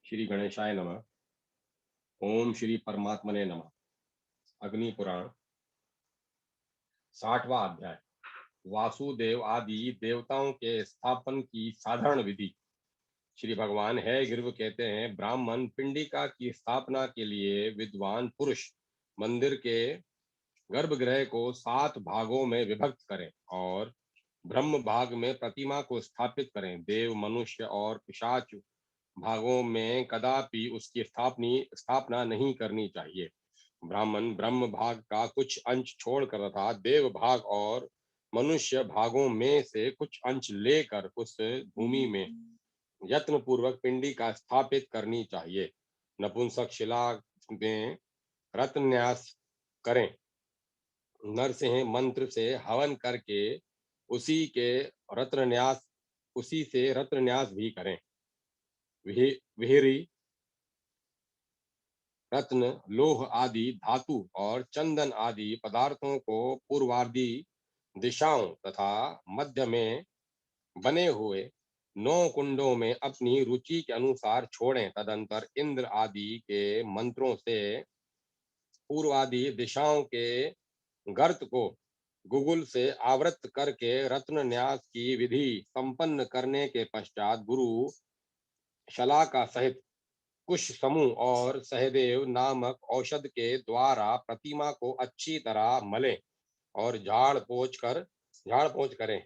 श्री गणेशाय नमः। ओम श्री परमात्मने नमः। अग्नि पुराण 60वां अध्याय। वासुदेव आदि देवताओं के स्थापन की साधारण विधि। श्री भगवान है गिर्व कहते हैं, ब्राह्मण पिंडिका की स्थापना के लिए विद्वान पुरुष मंदिर के गर्भगृह को 7 भागों में विभक्त करें और ब्रह्म भाग में प्रतिमा को स्थापित करें। देव, मनुष्य और पिशाच भागों में कदापि उसकी स्थापना नहीं करनी चाहिए। ब्राह्मण ब्रह्म भाग का कुछ अंश छोड़कर तथा देव भाग और मनुष्य भागों में से कुछ अंश लेकर उस भूमि में यत्न पूर्वक पिंडी का स्थापित करनी चाहिए। नपुंसक शिला में रत्न्यास करें। नरसिंह मंत्र से हवन करके उसी के रत्न्यास उसी से रत्न्यास भी करें। विहिरी, रत्न, लोह आदि धातु और चंदन आदि पदार्थों को पूर्वार्धी दिशाओं तथा मध्य में बने हुए 9 कुंडों में अपनी रुचि के अनुसार छोड़ें। तदंतर इंद्र आदि के मंत्रों से पूर्वादि दिशाओं के गर्त को गुगुल से आवृत करके रत्न न्यास की विधि संपन्न करने के पश्चात गुरु शलाका सहित कुश समूह और सहदेव नामक औषध के द्वारा प्रतिमा को अच्छी तरह मलें और झाड़ पोंछ करें।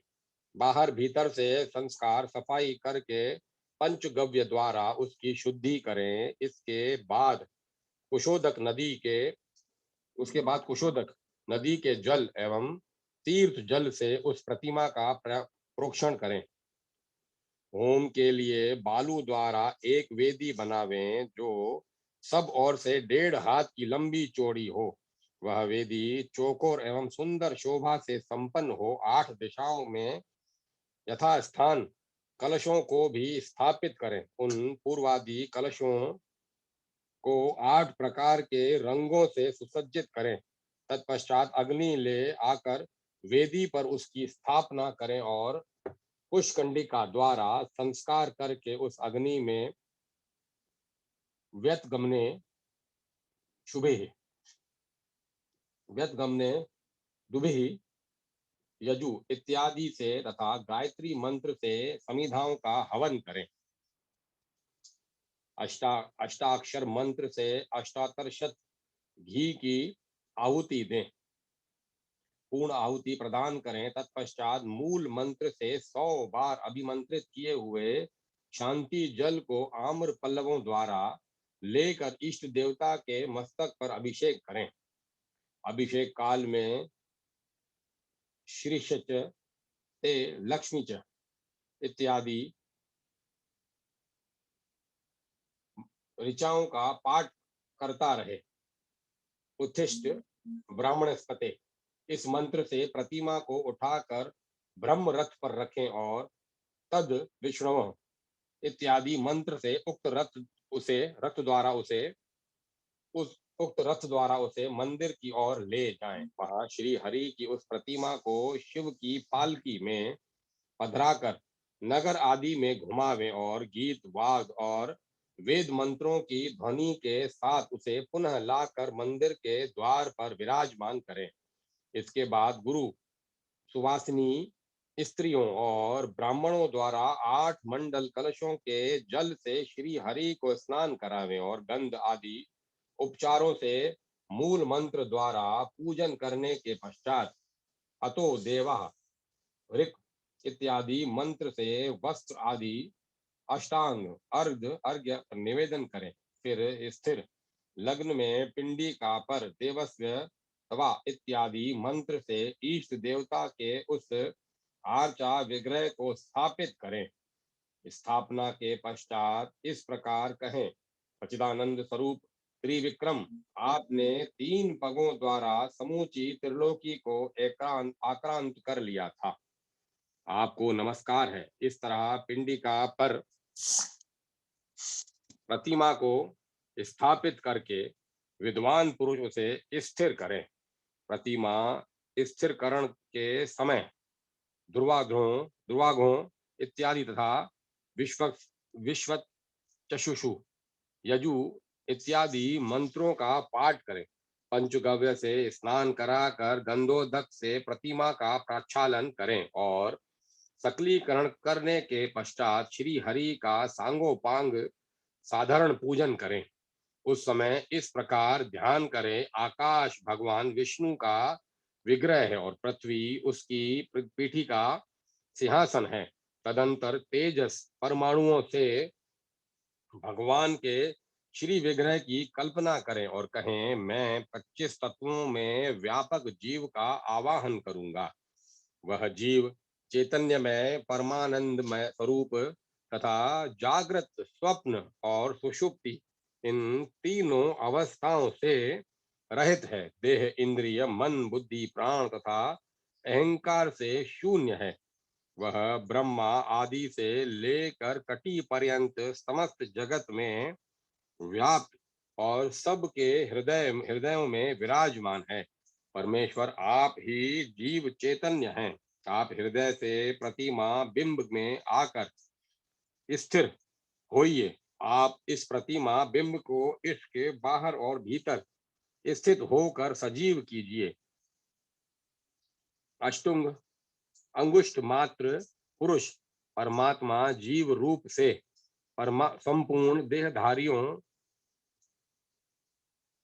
बाहर भीतर से संस्कार सफाई करके पंचगव्य द्वारा उसकी शुद्धि करें। उसके बाद कुशोदक नदी के जल एवं तीर्थ जल से उस प्रतिमा का प्रोक्षण करें। होम के लिए बालू द्वारा एक वेदी बनावें जो सब ओर से 1.5 हाथ की लंबी चौड़ी हो। वह वेदी चौकोर एवं सुंदर शोभा से संपन्न हो। 8 दिशाओं में यथास्थान कलशों को भी स्थापित करें। उन पूर्वादि कलशों को 8 प्रकार के रंगों से सुसज्जित करें। तत्पश्चात अग्नि ले आकर वेदी पर उसकी स्थापना करें और पुष्कंडिका द्वारा संस्कार करके उस अग्नि में व्यतगमने शुभे व्यतगमने दुभि यजु इत्यादि से तथा गायत्री मंत्र से समिधाओं का हवन करें। अष्टाक्षर मंत्र से 78 शत घी की आहुति दें। पूर्ण आहुति प्रदान करें। तत्पश्चात मूल मंत्र से 100 बार अभिमंत्रित किए हुए शांति जल को आम्र पल्लवों द्वारा लेकर इष्ट देवता के मस्तक पर अभिषेक करें। अभिषेक काल में श्रीशच ते लक्ष्मी च इत्यादि ऋचाओं का पाठ करता रहे। उत्थिष्ट ब्राह्मणस्पते, इस मंत्र से प्रतिमा को उठाकर ब्रह्म रथ पर रखें और तद विष्णु इत्यादि मंत्र से उक्त रथ द्वारा उसे मंदिर की ओर ले जाएं। वहां श्री हरि की उस प्रतिमा को शिव की पालकी में पधराकर नगर आदि में घुमावें और गीत वाद और वेद मंत्रों की ध्वनि के साथ उसे पुनः लाकर मंदिर के द्वार पर विराजमान करें। इसके बाद गुरु सुवासिनी स्त्रियों और ब्राह्मणों द्वारा 8 मंडल कलशों के जल से श्री हरि को स्नान करावें और गंध आदि उपचारों से मूल मंत्र द्वारा पूजन करने के पश्चात अतो देवा ऋक इत्यादि मंत्र से वस्त्र आदि अष्टांग अर्घ्य निवेदन करें। फिर स्थिर लग्न में पिंडिका पर देवस्व तवा इत्यादि मंत्र से इष्ट देवता के उस आर्चा विग्रह को स्थापित करें। स्थापना के पश्चात इस प्रकार कहें, सच्चिदानंद स्वरूप त्रिविक्रम, आपने 3 पगों द्वारा समूची त्रिलोकी को आक्रांत कर लिया था। आपको नमस्कार है। इस तरह पिंडिका पर प्रतिमा को स्थापित करके विद्वान पुरुष उसे स्थिर करें। प्रतिमा स्थिरकरण के समय दुर्वाघों इत्यादि तथा विश्व चक्षुषु यजु इत्यादि मंत्रों का पाठ करें। पंचगव्य से स्नान कराकर गंधोदक से प्रतिमा का प्रक्षालन करें और सकलीकरण करने के पश्चात श्री हरि का सांगोपांग साधारण पूजन करें। उस समय इस प्रकार ध्यान करें, आकाश भगवान विष्णु का विग्रह है और पृथ्वी उसकी पीठी का सिंहासन है। तदंतर तेजस परमाणुओं से भगवान के श्री विग्रह की कल्पना करें और कहें, मैं 25 तत्वों में व्यापक जीव का आवाहन करूंगा। वह जीव चैतन्यमय परमानंदमय स्वरूप तथा जागृत, स्वप्न और सुषुप्ति इन तीनों अवस्थाओं से रहित है। देह, इंद्रिय, मन, बुद्धि, प्राण तथा अहंकार से शून्य है। वह ब्रह्मा आदि से लेकर कटी पर्यंत समस्त जगत में व्याप्त और सबके हृदयों में विराजमान है। परमेश्वर आप ही जीव चैतन्य हैं। आप हृदय से प्रतिमा बिंब में आकर स्थिर होइए। आप इस प्रतिमा बिंब को इसके बाहर और भीतर स्थित होकर सजीव कीजिए। अष्टुंग अंगुष्ठ मात्र पुरुष परमात्मा जीव रूप से संपूर्ण देहधारियों,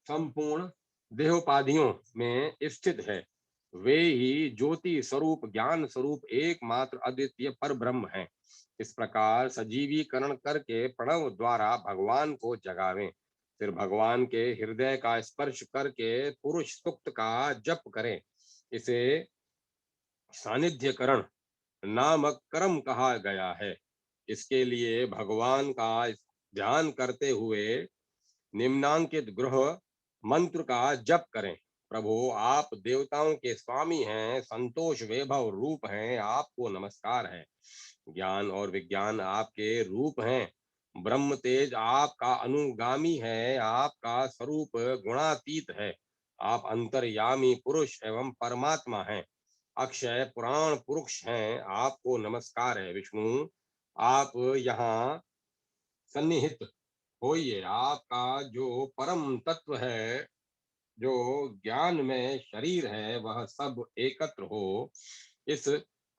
संपूर्ण देहोपाधियों में स्थित है। वे ही ज्योति स्वरूप, ज्ञान स्वरूप, एकमात्र अद्वितीय पर ब्रह्म है। इस प्रकार सजीवीकरण करके प्रणव द्वारा भगवान को जगावें। फिर भगवान के हृदय का स्पर्श करके पुरुष सूक्त का जप करें। इसे सानिध्यकरण नामक कर्म कहा गया है। इसके लिए भगवान का ध्यान करते हुए निम्नांकित ग्रह मंत्र का जप करें। प्रभु, आप देवताओं के स्वामी हैं, संतोष वैभव रूप हैं, आपको नमस्कार है। ज्ञान और विज्ञान आपके रूप हैं। ब्रह्म तेज आपका अनुगामी है, आपका स्वरूप गुणातीत है। आप अंतर्यामी पुरुष एवं परमात्मा हैं, अक्षय पुराण पुरुष हैं, आपको नमस्कार है। विष्णु, आप यहाँ सन्निहित होइए। आपका जो परम तत्व है, जो ज्ञान में शरीर है, वह सब एकत्र हो इस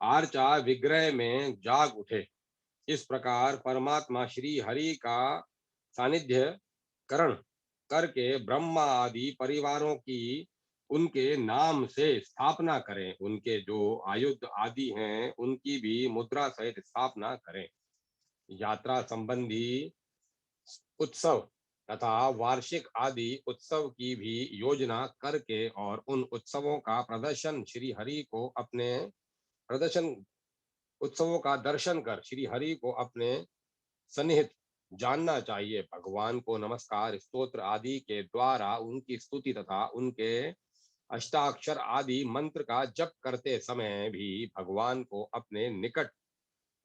आर्चा विग्रह में जाग उठे। इस प्रकार परमात्मा श्री हरि का सानिध्य करण करके ब्रह्मा आदि परिवारों की उनके नाम से स्थापना करें। उनके जो आयुध आदि हैं, उनकी भी मुद्रा सहित स्थापना करें। यात्रा संबंधी उत्सव तथा वार्षिक आदि उत्सव की भी योजना करके और उन उत्सवों का प्रदर्शन श्री हरि को अपने प्रदर्शन उत्सवों का दर्शन कर श्री हरि को अपने सन्निहित जानना चाहिए। भगवान को नमस्कार स्तोत्र आदि के द्वारा उनकी स्तुति तथा उनके अष्टाक्षर आदि मंत्र का जप करते समय भी भगवान को अपने निकट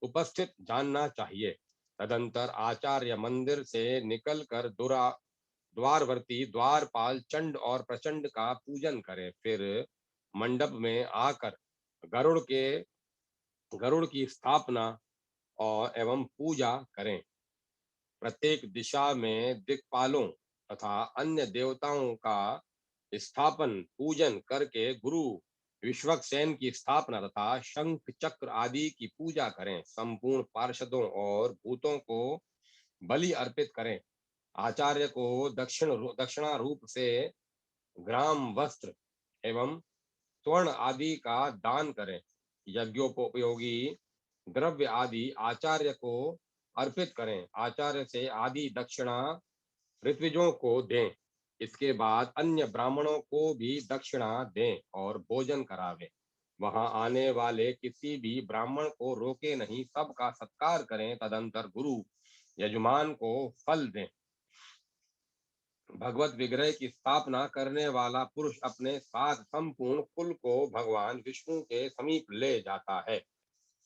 उपस्थित जानना चाहिए। तदंतर आचार्य मंदिर से निकलकर द्वारवर्ती द्वारपाल चंड और प्रचंड का पूजन करें। फिर मंडप में आकर गरुड़ की स्थापना और एवं पूजा करें। प्रत्येक दिशा में दिक्पालों तथा अन्य देवताओं का स्थापन पूजन करके गुरु विश्वक्सेन की स्थापना तथा शंख चक्र आदि की पूजा करें। संपूर्ण पार्षदों और भूतों को बलि अर्पित करें। आचार्य को दक्षिणा रूप से ग्राम, वस्त्र एवं स्वर्ण आदि का दान करें। यज्ञोपयोगी द्रव्य आदि आचार्य को अर्पित करें। आचार्य से आदि दक्षिणा ऋत्विजों को दें। इसके बाद अन्य ब्राह्मणों को भी दक्षिणा दें और भोजन करावें। वहां आने वाले किसी भी ब्राह्मण को रोके नहीं, सबका सत्कार करें। तदंतर गुरु यजमान को फल दें। भगवत विग्रह की स्थापना करने वाला पुरुष अपने साथ संपूर्ण कुल को भगवान विष्णु के समीप ले जाता है।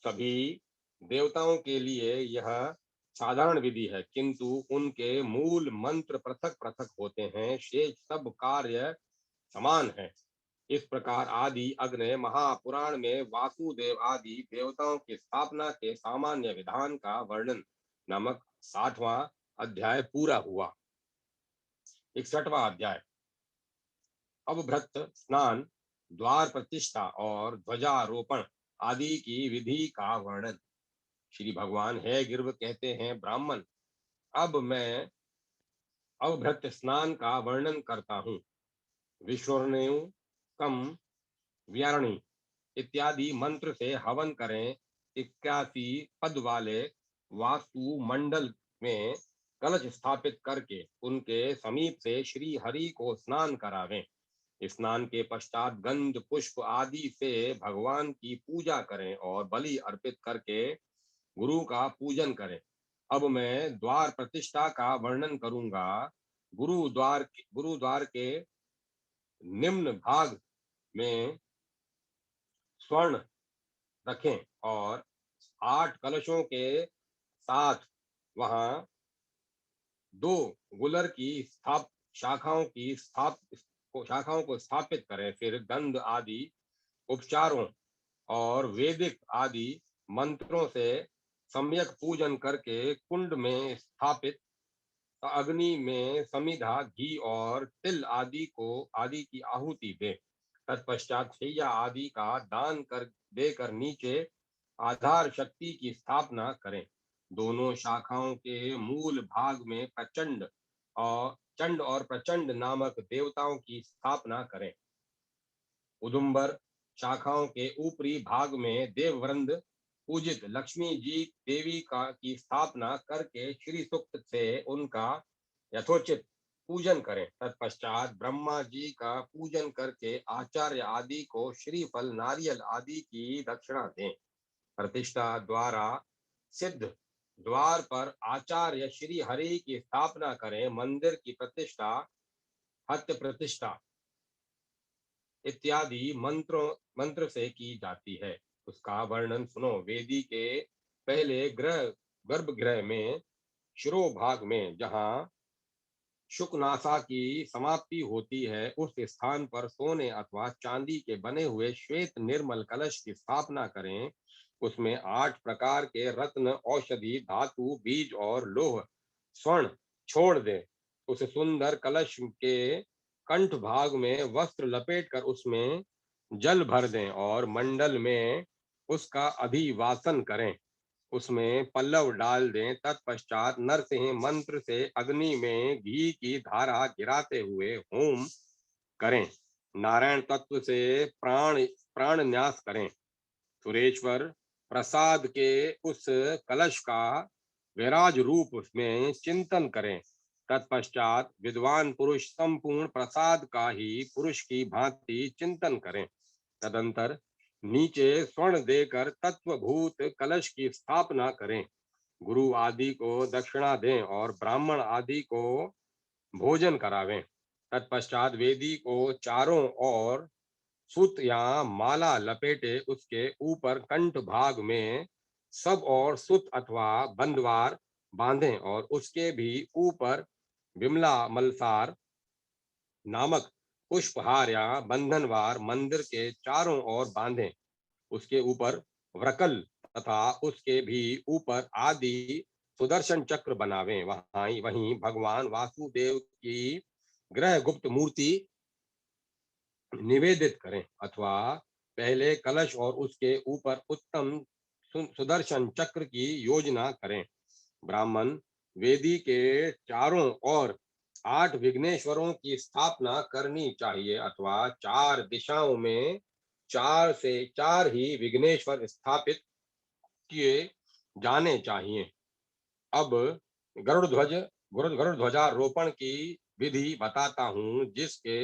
सभी देवताओं के लिए यह साधारण विधि है, किंतु उनके मूल मंत्र पृथक पृथक होते हैं, शेष सब कार्य समान है। इस प्रकार आदि अग्नि महापुराण में वासुदेव आदि देवताओं की स्थापना के सामान्य विधान का वर्णन नामक 60वां अध्याय पूरा हुआ। 61वां अध्याय। अवभृत स्नान, द्वार प्रतिष्ठा और ध्वजारोपण आदि की विधि का वर्णन। श्री भगवान है गिर्व कहते हैं, ब्राह्मण, अब मैं अवभृत स्नान का वर्णन करता हूँ। विश्वरण्यु कम व्यारणी इत्यादि मंत्र से हवन करें। 81 पद वाले वास्तु मंडल में कलश स्थापित करके उनके समीप से श्री हरि को स्नान करावें। स्नान के पश्चात गंध पुष्प आदि से भगवान की पूजा करें और बलि अर्पित करके गुरु का पूजन करें। अब मैं द्वार प्रतिष्ठा का वर्णन करूंगा। गुरुद्वार के निम्न भाग में स्वर्ण रखें और 8 कलशों के साथ वहां 2 गुलर की स्थाप शाखाओं की स्थाप शाखाओं को स्थापित करें। फिर गंध आदि उपचारों और वैदिक आदि मंत्रों से सम्यक पूजन करके कुंड में स्थापित अग्नि में समिधा घी और तिल आदि की आहुति दे। तत्पश्चात शैया आदि का दान कर देकर नीचे आधार शक्ति की स्थापना करें। दोनों शाखाओं के मूल भाग में चंड और प्रचंड नामक देवताओं की स्थापना करें। उदुम्बर शाखाओं के ऊपरी भाग में देववृंद पूजित लक्ष्मी जी देवी की स्थापना करके श्री सूक्त से उनका यथोचित पूजन करें। तत्पश्चात ब्रह्मा जी का पूजन करके आचार्य आदि को श्रीफल नारियल आदि की दक्षिणा दें। प्रतिष्ठा द्वारा सिद्ध द्वार पर आचार्य श्री हरि की स्थापना करें। मंदिर की प्रतिष्ठा हत्य प्रतिष्ठा इत्यादि मंत्र से की जाती है। उसका वर्णन सुनो। वेदी के पहले गर्भगृह में शिरोभाग में जहाँ शुकनासा की समाप्ति होती है, उस स्थान पर सोने अथवा चांदी के बने हुए श्वेत निर्मल कलश की स्थापना करें। उसमें 8 प्रकार के रत्न, औषधि, धातु, बीज और लोह स्वर्ण छोड़ दें। उस सुंदर कलश के कंठ भाग में वस्त्र लपेटकर उसमें जल भर दें और मंडल में उसका अधिवासन करें। उसमें पल्लव डाल दें। तत्पश्चात नरसिंह मंत्र से अग्नि में घी की धारा गिराते हुए होम करें। नारायण तत्व से प्राण न्यास करें। सुरेश्वर प्रसाद के उस कलश का विराज रूप में चिंतन करें। तत्पश्चात विद्वान पुरुष संपूर्ण प्रसाद का ही पुरुष की भांति चिंतन करें। तदंतर नीचे स्वर्ण देकर तत्वभूत कलश की स्थापना करें। गुरु आदि को दक्षिणा दें और ब्राह्मण आदि को भोजन करावें। तत्पश्चात वेदी को चारों ओर सूत या माला लपेटे उसके ऊपर कंठ भाग में सब और सूत अथवा बंदवार बांधें और उसके भी ऊपर विमला मलसार नामक पुष्पहार या बंधनवार मंदिर के चारों ओर बांधें। उसके ऊपर व्रकल तथा उसके भी ऊपर आदि सुदर्शन चक्र बनावें। वहीं भगवान वासुदेव की ग्रह गुप्त मूर्ति निवेदित करें अथवा पहले कलश और उसके ऊपर उत्तम सुदर्शन चक्र की योजना करें। ब्राह्मण वेदी के चारों ओर 8 विघ्नेश्वरों की स्थापना करनी चाहिए अथवा 4 दिशाओं में 4 से 4 ही विघ्नेश्वर स्थापित किए जाने चाहिए। अब गरुड़ ध्वजारोपण की विधि बताता हूँ, जिसके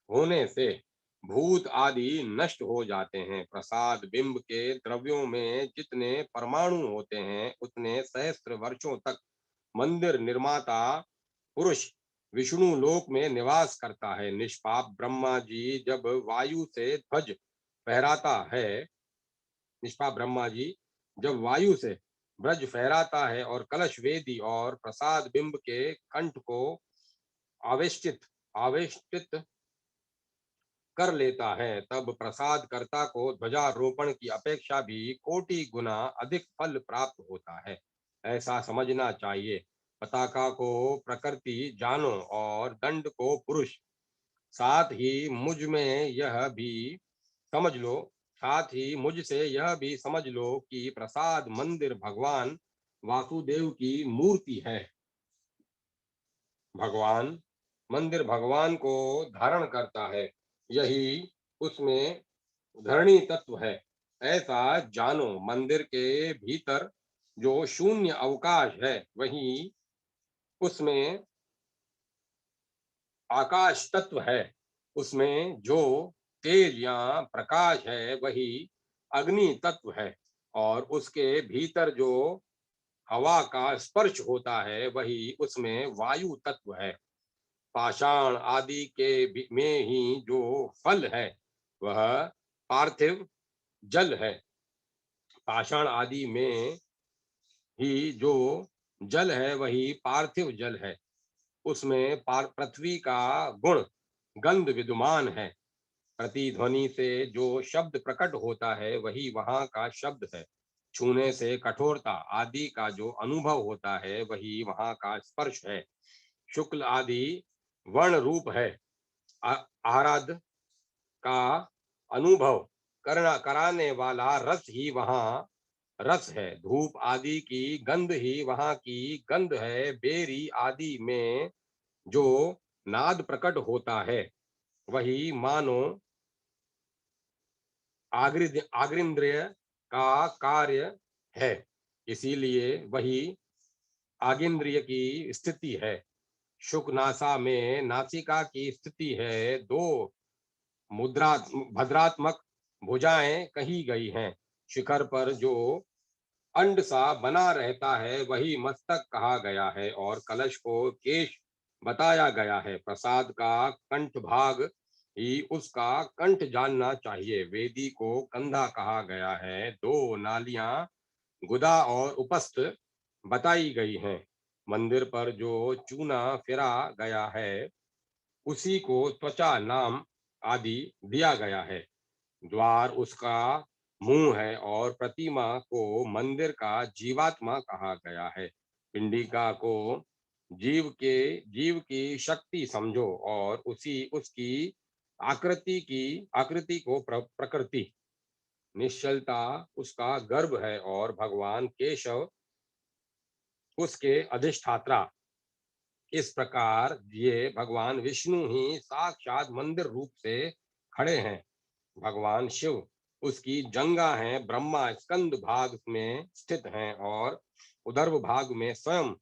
होने से भूत आदि नष्ट हो जाते हैं। प्रसाद बिंब के द्रव्यों में जितने परमाणु होते हैं, उतने सहस्त्र वर्षों तक मंदिर निर्माता पुरुष विष्णु लोक में निवास करता है। निष्पाप ब्रह्मा जी जब वायु से ध्वज फहराता है निष्पाप ब्रह्मा जी जब वायु से ब्रज फहराता है और कलश वेदी और प्रसाद बिंब के कंठ को आवेष्टित कर लेता है, तब प्रसाद कर्ता को ध्वजारोपण की अपेक्षा भी कोटि गुना अधिक फल प्राप्त होता है। ऐसा समझना चाहिए। पताका को प्रकृति जानो और दंड को पुरुष। साथ ही मुझ में यह भी समझ लो साथ ही मुझसे यह भी समझ लो कि प्रसाद मंदिर भगवान वासुदेव की मूर्ति है। भगवान मंदिर भगवान को धारण करता है, यही उसमें धरणी तत्व है। ऐसा जानो, मंदिर के भीतर जो शून्य अवकाश है वही उसमें आकाश तत्व है। उसमें जो तेज या प्रकाश है वही अग्नि तत्व है, और उसके भीतर जो हवा का स्पर्श होता है वही उसमें वायु तत्व है। पाषाण आदि में ही जो फल है वह पार्थिव जल है। पाषाण आदि में ही जो जल है वही पार्थिव जल है। उसमें पृथ्वी का गुण गंध विद्यमान है। प्रतिध्वनि से जो शब्द प्रकट होता है वही वहां का शब्द है। छूने से कठोरता आदि का जो अनुभव होता है वही वहां का स्पर्श है। शुक्ल आदि वर्ण रूप है। आराध का अनुभव करना कराने वाला रस ही वहां रस है। धूप आदि की गंध ही वहां की गंध है। बेरी आदि में जो नाद प्रकट होता है वही मानो आग्रिंद्रिय का कार्य है। इसीलिए वही आगिंद्रिय की स्थिति है। शुक नासा में नासिका की स्थिति है। दो मुद्रा भद्रात्मक भुजाएं कही गई हैं। शिखर पर जो अंड सा बना रहता है वही मस्तक कहा गया है, और कलश को केश बताया गया है। प्रसाद का कंठ भाग ही उसका कंठ जानना चाहिए। वेदी को कंधा कहा गया है। दो नालियां गुदा और उपस्थ बताई गई हैं। मंदिर पर जो चूना फिरा गया है उसी को त्वचा नाम आदि दिया गया है। द्वार उसका मुंह है, और प्रतिमा को मंदिर का जीवात्मा कहा गया है। पिंडिका को जीव की शक्ति समझो, और उसी उसकी आकृति को प्रकृति। निश्चलता उसका गर्भ है, और भगवान केशव उसके अधिष्ठात्रा। इस प्रकार ये भगवान विष्णु ही साक्षात मंदिर रूप से खड़े हैं। भगवान शिव उसकी जंगा हैं। ब्रह्मा स्कंद भाग में स्थित हैं, और उदर्भ भाग में स्वयं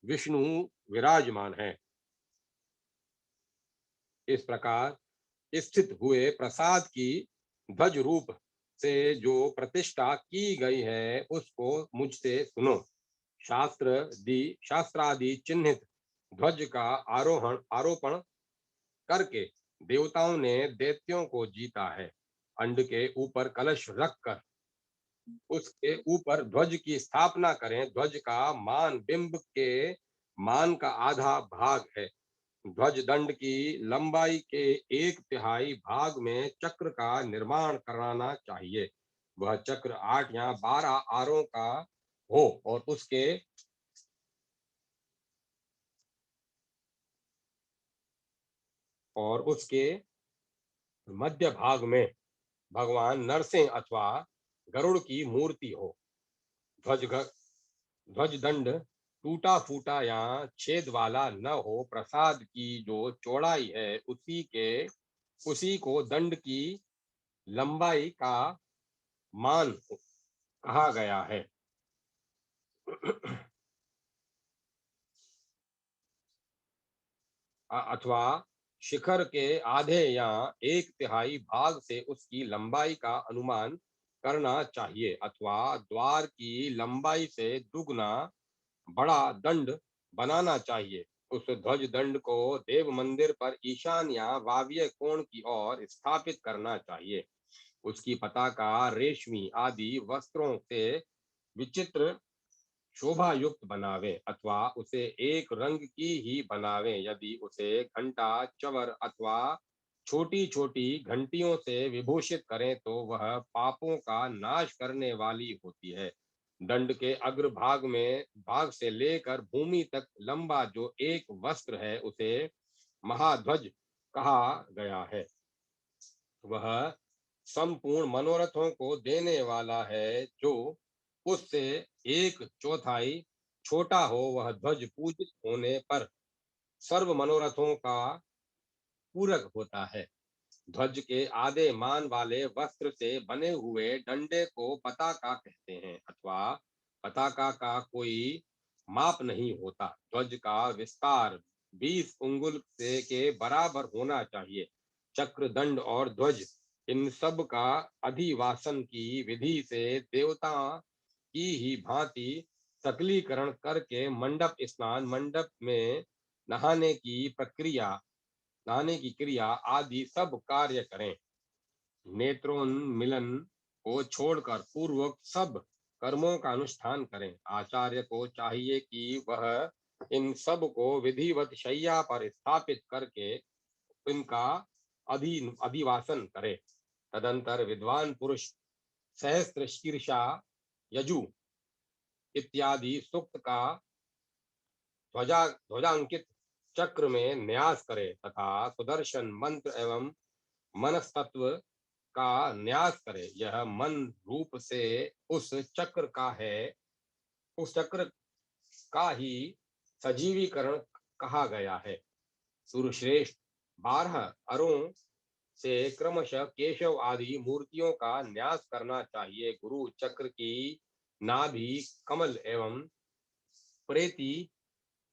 विष्णु विराजमान है। इस प्रकार स्थित हुए प्रसाद की ध्वज रूप से जो प्रतिष्ठा की गई है उसको मुझसे सुनो। शास्त्रादि चिन्हित ध्वज का आरोपण करके देवताओं ने दैत्यों को जीता है। अंड के ऊपर कलश रखकर उसके ऊपर ध्वज की स्थापना करें। ध्वज का मान बिंब के मान का आधा भाग है। ध्वज दंड की लंबाई के 1/3 भाग में चक्र का निर्माण कराना चाहिए। वह चक्र 8 या 12 आरों का हो, और उसके मध्य भाग में भगवान नरसिंह अथवा गरुड़ की मूर्ति हो। ध्वज ध्वज दंड टूटा फूटा या छेद वाला न हो। प्रसाद की जो चौड़ाई है उसी को दंड की लंबाई का मान कहा गया है। अथवा शिखर के आधे या 1/3 भाग से उसकी लंबाई का अनुमान करना चाहिए, अथवा द्वार की लंबाई से दुगना बड़ा दंड बनाना चाहिए। उस ध्वज दंड को देव मंदिर पर ईशान या वायव्य कोण की ओर स्थापित करना चाहिए। उसकी पताका रेशमी आदि वस्त्रों से विचित्र शोभा युक्त बनावे, अथवा उसे एक रंग की ही बनावे। यदि उसे घंटा चवर अथवा छोटी छोटी घंटियों से विभूषित करें तो वह पापों का नाश करने वाली होती है। दंड के अग्र भाग से लेकर भूमि तक लंबा जो एक वस्त्र है उसे महाध्वज कहा गया है। वह संपूर्ण मनोरथों को देने वाला है। जो उससे एक चौथाई छोटा हो वह ध्वज पूजित होने पर सर्व मनोरथों का पूरक होता है। ध्वज के आधे मान वाले वस्त्र से बने हुए डंडे को पताका कहते हैं अथवा पताका का कोई माप नहीं होता। ध्वज का विस्तार 20 उंगुल से के बराबर होना चाहिए। चक्र, दंड और ध्वज इन सब का अधिवासन की विधि से देवता की ही भांति सकलीकरण करके मंडप स्नान, मंडप में नहाने की प्रक्रिया, नहाने की क्रिया आदि सब कार्य करें। नेत्रोन्मिलन को छोड़कर पूर्वक सब कर्मों का अनुष्ठान करें। आचार्य को चाहिए कि वह इन सब को विधिवत शैया पर स्थापित करके इनका अधिवासन करे। तदंतर विद्वान पुरुष सहस्त्र शीर्षा, यजु इत्यादि सूक्त का ध्वजांकित चक्र में न्यास करे तथा सुदर्शन मंत्र एवं मनस्तत्व का न्यास करे। यह मन रूप से उस चक्र का है, उस चक्र का ही सजीवीकरण कहा गया है। सुरश्रेष्ठ 12 अरों से क्रमशः केशव आदि मूर्तियों का न्यास करना चाहिए। गुरु चक्र की नाभि, कमल एवं प्रेति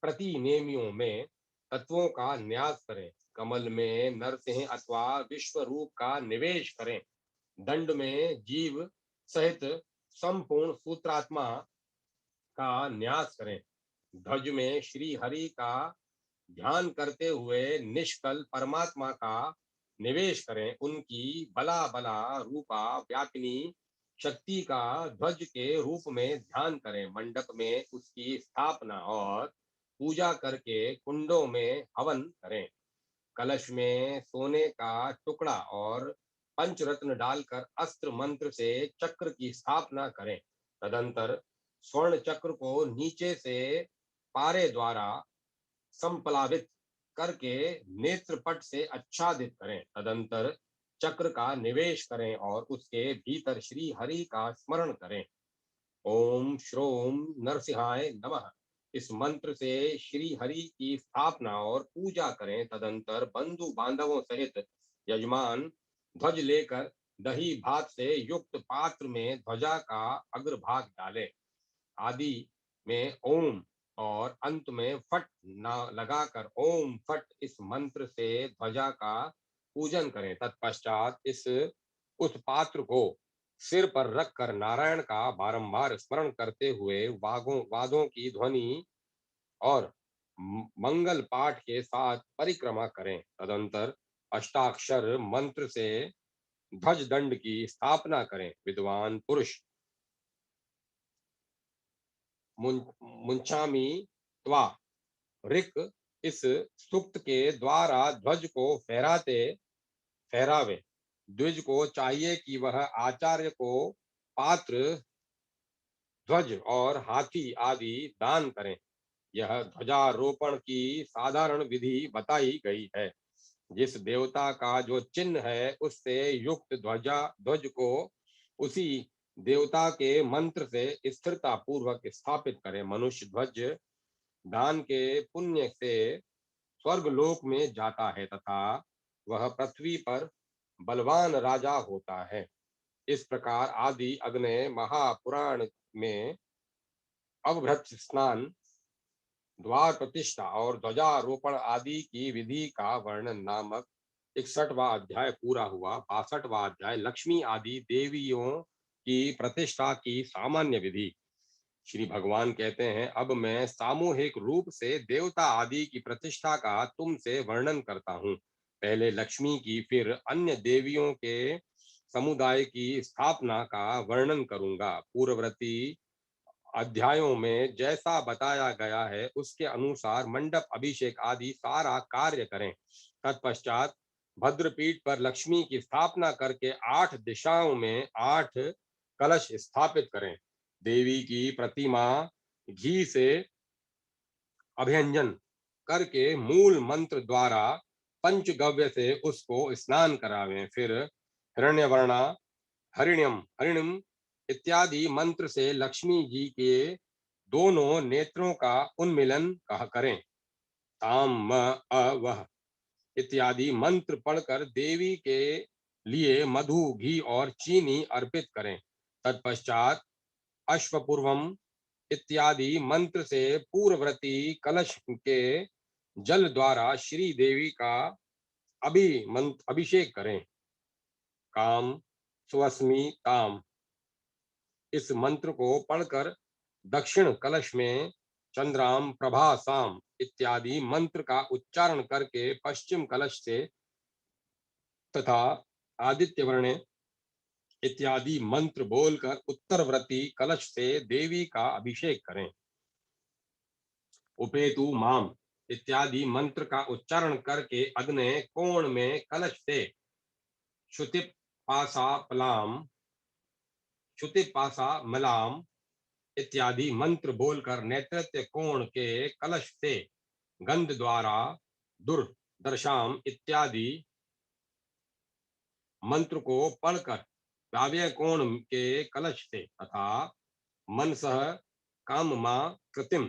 प्रतिनेमियों में तत्वों का न्यास करें। कमल में नरसिंह अथवा विश्व रूप का निवेश करें। दंड में जीव सहित संपूर्ण सूत्रात्मा का न्यास करें। ध्वज में श्री हरि का ध्यान करते हुए निष्कल परमात्मा का निवेश करें। उनकी बला बला रूपा व्यापिनी शक्ति का ध्वज के रूप में ध्यान करें। मंडप में उसकी स्थापना और पूजा करके कुंडों में हवन करें। कलश में सोने का टुकड़ा और पंचरत्न डालकर अस्त्र मंत्र से चक्र की स्थापना करें। तदंतर स्वर्ण चक्र को नीचे से पारे द्वारा संपलावित करके नेत्रपट से आच्छादित करें। तदंतर चक्र का निवेश करें और उसके भीतर श्री हरि का स्मरण करें। ओम श्रोम नरसिंहाय नमः इस मंत्र से श्री हरि की स्थापना और पूजा करें। तदंतर बंधु बांधवों सहित यजमान ध्वज लेकर दही भात से युक्त पात्र में ध्वजा का अग्रभाग डाले। आदि में ओम और अंत में फट न लगाकर ओम फट इस मंत्र से ध्वजा का पूजन करें। तत्पश्चात उस पात्र को सिर पर रखकर नारायण का बारंबार स्मरण करते हुए वादों की ध्वनि और मंगल पाठ के साथ परिक्रमा करें। तदंतर अष्टाक्षर मंत्र से ध्वज दंड की स्थापना करें। विद्वान पुरुष मुंचामी त्वा ऋक इस सूक्त के द्वारा ध्वज को फहरावे। द्विज को चाहिए कि वह आचार्य को पात्र, ध्वज और हाथी आदि दान करें। यह ध्वजारोपण की साधारण विधि बताई गई है। जिस देवता का जो चिन्ह है उससे युक्त ध्वज को उसी देवता के मंत्र से स्थिरता पूर्वक स्थापित करें। मनुष्य ध्वज दान के पुण्य से स्वर्गलोक में जाता है तथा वह पृथ्वी पर बलवान राजा होता है। इस प्रकार आदि अग्नय महापुराण में अवभृत स्नान, द्वार प्रतिष्ठा और ध्वजारोपण आदि की विधि का वर्णन नामक 61वां अध्याय पूरा हुआ। 62वां अध्याय लक्ष्मी आदि देवियों की प्रतिष्ठा की सामान्य विधि। श्री भगवान कहते हैं, अब मैं सामूहिक रूप से देवता आदि की प्रतिष्ठा का तुमसे वर्णन करता हूँ। पहले लक्ष्मी की, फिर अन्य देवियों के समुदाय की स्थापना का वर्णन करूंगा। पूर्ववर्ती अध्यायों में जैसा बताया गया है उसके अनुसार मंडप, अभिषेक आदि सारा कार्य करें। तत्पश्चात भद्रपीठ पर लक्ष्मी की स्थापना करके 8 दिशाओं में 8 कलश स्थापित करें। देवी की प्रतिमा घी से अभियंजन करके मूल मंत्र द्वारा पंचगव्य से उसको स्नान करावें। फिर हिरण्यवर्णा, हरिणिम इत्यादि मंत्र से लक्ष्मी जी के दोनों नेत्रों का उन्मिलन कहा करें। ताम म अ वह इत्यादि मंत्र पढ़कर देवी के लिए मधु, घी और चीनी अर्पित करें। तत्पश्चात अश्वपूर्वम इत्यादि मंत्र से पूर्ववर्ती कलश के जल द्वारा श्री देवी का अभिषेक करें। काम स्वस्मि ताम इस मंत्र को पढ़कर दक्षिण कलश में चंद्राम प्रभासाम इत्यादि मंत्र का उच्चारण करके पश्चिम कलश से तथा आदित्यवर्णे इत्यादि मंत्र बोलकर उत्तरवर्ती कलश से देवी का अभिषेक करें। उपेतु माम इत्यादि मंत्र का उच्चारण करके अग्नि कोण में कलश से श्रुतिपासा मलाम इत्यादि मंत्र बोलकर नेतृत्व कोण के कलश से गंध द्वारा दुर्दर्शाम इत्यादि मंत्र को पढ़कर वाव्य कोण के कलश से तथा मनसह काममा कृतिम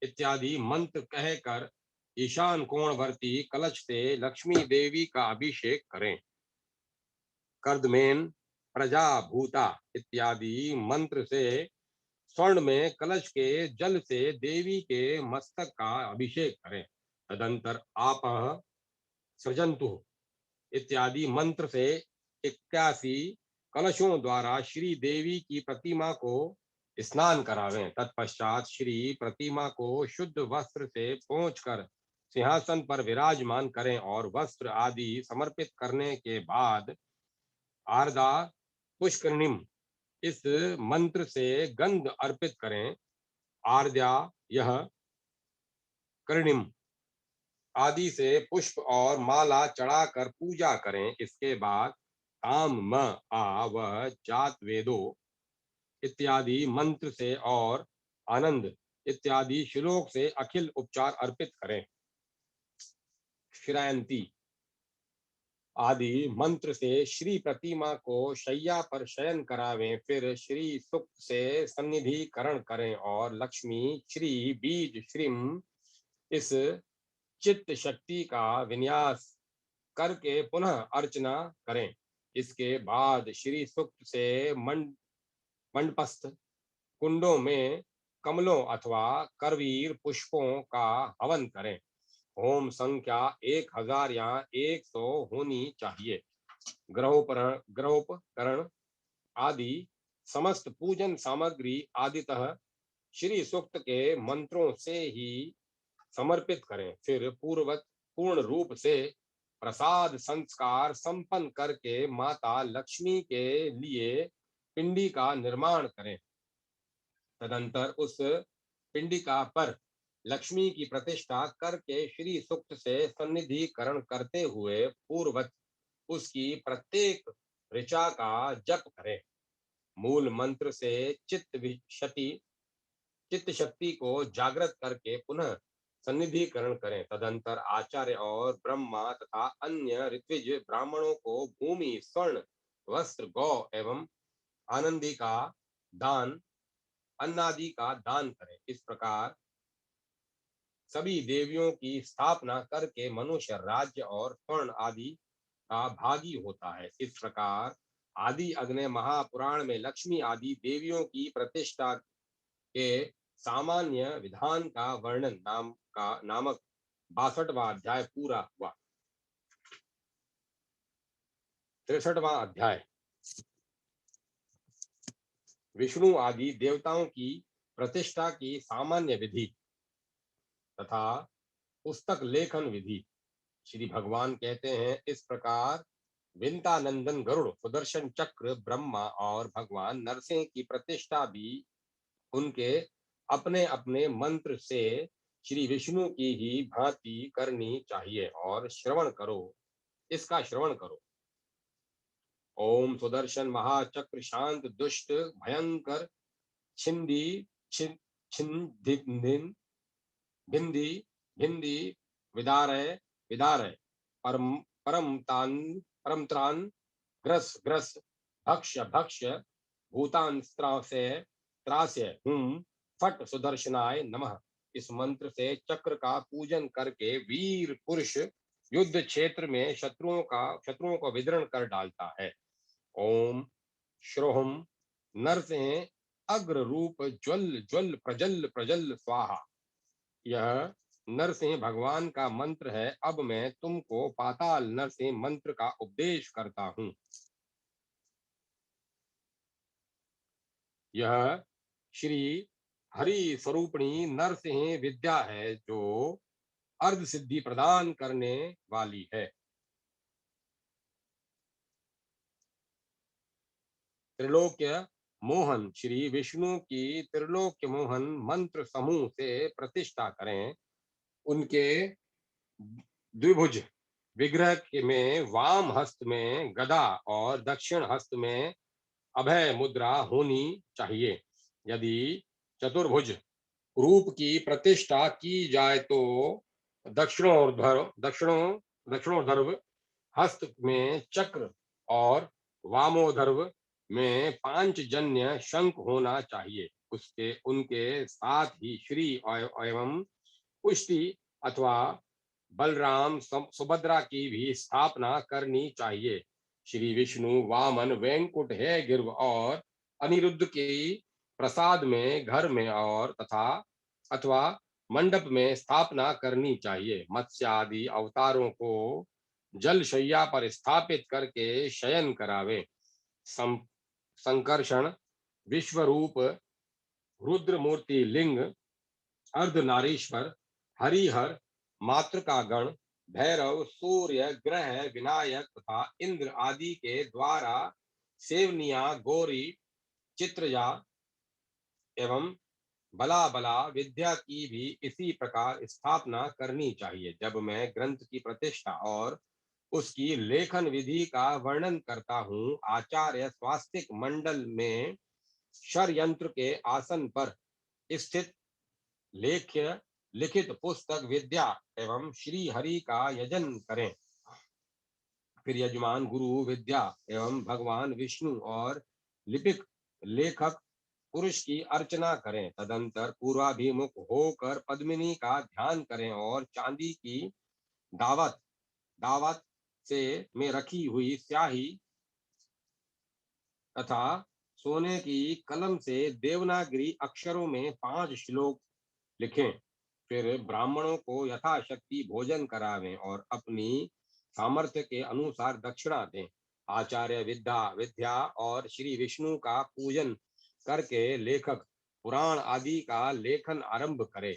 इत्यादि मंत्र कहकर ईशान कोणवर्ती कलश से लक्ष्मी देवी का अभिषेक करें। कर्दमेन प्रजाभूता इत्यादि मंत्र से स्वर्ण में कलश के जल से देवी के मस्तक का अभिषेक करें। तदंतर आपः सृजंतु इत्यादि मंत्र से 81 कलशों द्वारा श्री देवी की प्रतिमा को स्नान करावें। तत्पश्चात श्री प्रतिमा को शुद्ध वस्त्र से पोंछकर सिंहासन पर विराजमान करें और वस्त्र आदि समर्पित करने के बाद आर्दा पुष्करणिम इस मंत्र से गंध अर्पित करें। आर्द्या यह कर्णिम आदि से पुष्प और माला चढ़ाकर पूजा करें। इसके बाद ताम म आ वह जात वेदो इत्यादि मंत्र से और आनंद इत्यादि श्लोक से अखिल उपचार अर्पित करें। श्रायंती आदि मंत्र से श्री प्रतिमा को शैया पर शयन करावें। फिर श्री सुक्त से सन्निधिकरण करें और लक्ष्मी श्री बीज श्रीम इस चित्त शक्ति का विन्यास करके पुनः अर्चना करें। इसके बाद श्री सुक्त से मंडपस्थ कुंडों में कमलों अथवा करवीर पुष्पों का हवन करें। होम संख्या 1000 या 100 होनी चाहिए। ग्रहोपकरण आदि समस्त पूजन सामग्री आदितः श्री सूक्त के मंत्रों से ही समर्पित करें। फिर पूर्ण रूप से प्रसाद संस्कार संपन्न करके माता लक्ष्मी के लिए पिंडी का निर्माण करें। तदंतर उस पिंडिका पर लक्ष्मी की प्रतिष्ठा करके श्री सूक्त से सन्निधिकरण करते हुए पूर्वत उसकी प्रत्येक ऋचा का जप करें। मूल मंत्र से चित्त शक्ति को जागृत करके पुनः सन्निधिकरण करें। तदंतर आचार्य और ब्रह्मा तथा अन्य ऋत्विज ब्राह्मणों को भूमि, स्वर्ण, वस्त्र, गौ एवं आनंदी का दान, अन्नादि का दान करें। इस प्रकार सभी देवियों की स्थापना करके मनुष्य राज्य और स्वर्ण आदि का भागी होता है। इस प्रकार आदि अग्नि महापुराण में लक्ष्मी आदि देवियों की प्रतिष्ठा के सामान्य विधान का वर्णन नामक 62वां अध्याय पूरा हुआ। 63वां अध्याय विष्णु आदि देवताओं की प्रतिष्ठा की सामान्य विधि तथा पुस्तक लेखन विधि। श्री भगवान कहते हैं, इस प्रकार विंतानंदन गरुड़, सुदर्शन चक्र, ब्रह्मा और भगवान नरसिंह की प्रतिष्ठा भी उनके अपने अपने मंत्र से श्री विष्णु की ही भांति करनी चाहिए। और इसका श्रवण करो। ओम सुदर्शन महाचक्र शांत दुष्ट भयंकर छिंदी छिन छिंदिन भिंदी भिंदी विदारय विदारय परम परम तान परम त्राण ग्रस ग्रस भक्ष्य भक्ष्य भूतान त्रास्य त्रास्य फट सुदर्शनाय नमः। इस मंत्र से चक्र का पूजन करके वीर पुरुष युद्ध क्षेत्र में शत्रुओं को विदरण कर डालता है। ओम श्रोहम नरसिंह अग्र रूप ज्वल ज्वल प्रजल प्रजल स्वाहा। यह नरसिंह भगवान का मंत्र है। अब मैं तुमको पाताल नरसिंह मंत्र का उपदेश करता हूँ। यह श्री हरि स्वरूपणी नरसिंह विद्या है जो अर्ध सिद्धि प्रदान करने वाली है। त्रिलोक्य मोहन श्री विष्णु की त्रिलोक्य मोहन मंत्र समूह से प्रतिष्ठा करें। उनके द्विभुज विग्रह में वाम हस्त में गदा और दक्षिण हस्त में अभय मुद्रा होनी चाहिए। यदि चतुर्भुज रूप की प्रतिष्ठा की जाए तो दक्षिणोर्ध्व हस्त में चक्र और वामोर्ध्व में पांचजन्य शंख होना चाहिए। उसके उनके साथ ही श्री एवं पुष्टि अथवा बलराम सुभद्रा की भी स्थापना करनी चाहिए। श्री विष्णु वामन वेंकुट है गिर्व और अनिरुद्ध के प्रसाद में घर में और तथा अथवा मंडप में स्थापना करनी चाहिए। मत्स्य आदि अवतारों को जल शैया पर स्थापित करके शयन करावे। संकर्षण विश्वरूप रुद्र मूर्ति लिंग अर्धनारीश्वर हरिहर मातृकागण भैरव सूर्य ग्रह विनायक तथा इंद्र आदि के द्वारा सेवनिया गौरी चित्रया एवं बला बला विद्या की भी इसी प्रकार स्थापना करनी चाहिए। जब मैं ग्रंथ की प्रतिष्ठा और उसकी लेखन विधि का वर्णन करता हूँ, आचार्य स्वास्तिक मंडल में षड्यंत्र के आसन पर स्थित लेख्य लिखित पुस्तक विद्या एवं श्री हरि का यजन करें। फिर यजमान गुरु विद्या एवं भगवान विष्णु और लिपिक लेखक पुरुष की अर्चना करें। तदंतर पूर्वाभिमुख होकर पद्मिनी का ध्यान करें और चांदी की दावत दावत से में रखी हुई स्याही तथा सोने की कलम से देवनागरी अक्षरों में 5 श्लोक लिखें। फिर ब्राह्मणों को यथाशक्ति भोजन करावें और अपनी सामर्थ्य के अनुसार दक्षिणा दें। आचार्य विद्या और श्री विष्णु का पूजन करके लेखक पुराण आदि का लेखन आरंभ करे।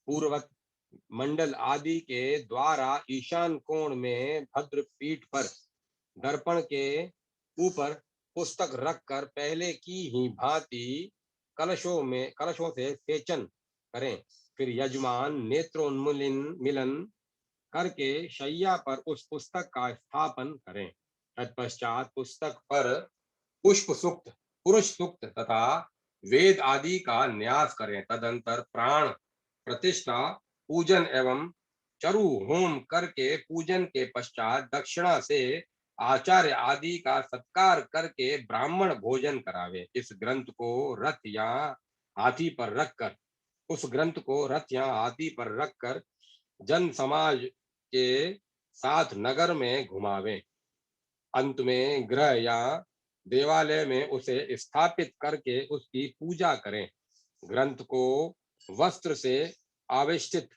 पूर्वत मंडल आदि के द्वारा ईशान कोण में भद्र पीठ पर दर्पण के ऊपर पुस्तक रखकर पहले की ही भांति कलशों से सेचन करें। फिर यजमान नेत्रोन्मिलन मिलन करके शैया पर उस पुस्तक का स्थापन करें। तत्पश्चात पुस्तक पर पुष्प सूक्त पुरुष सूक्त तथा वेद आदि का न्यास करें। तदंतर प्राण प्रतिष्ठा पूजन एवं चरु होम करके पूजन के पश्चात दक्षिणा से आचार्य आदि का सत्कार करके ब्राह्मण भोजन करावे। इस ग्रंथ को रथ या हाथी पर रखकर जन समाज के साथ नगर में घुमावे। अंत में गृह या देवालय में उसे स्थापित करके उसकी पूजा करें। ग्रंथ को वस्त्र से आवेष्टित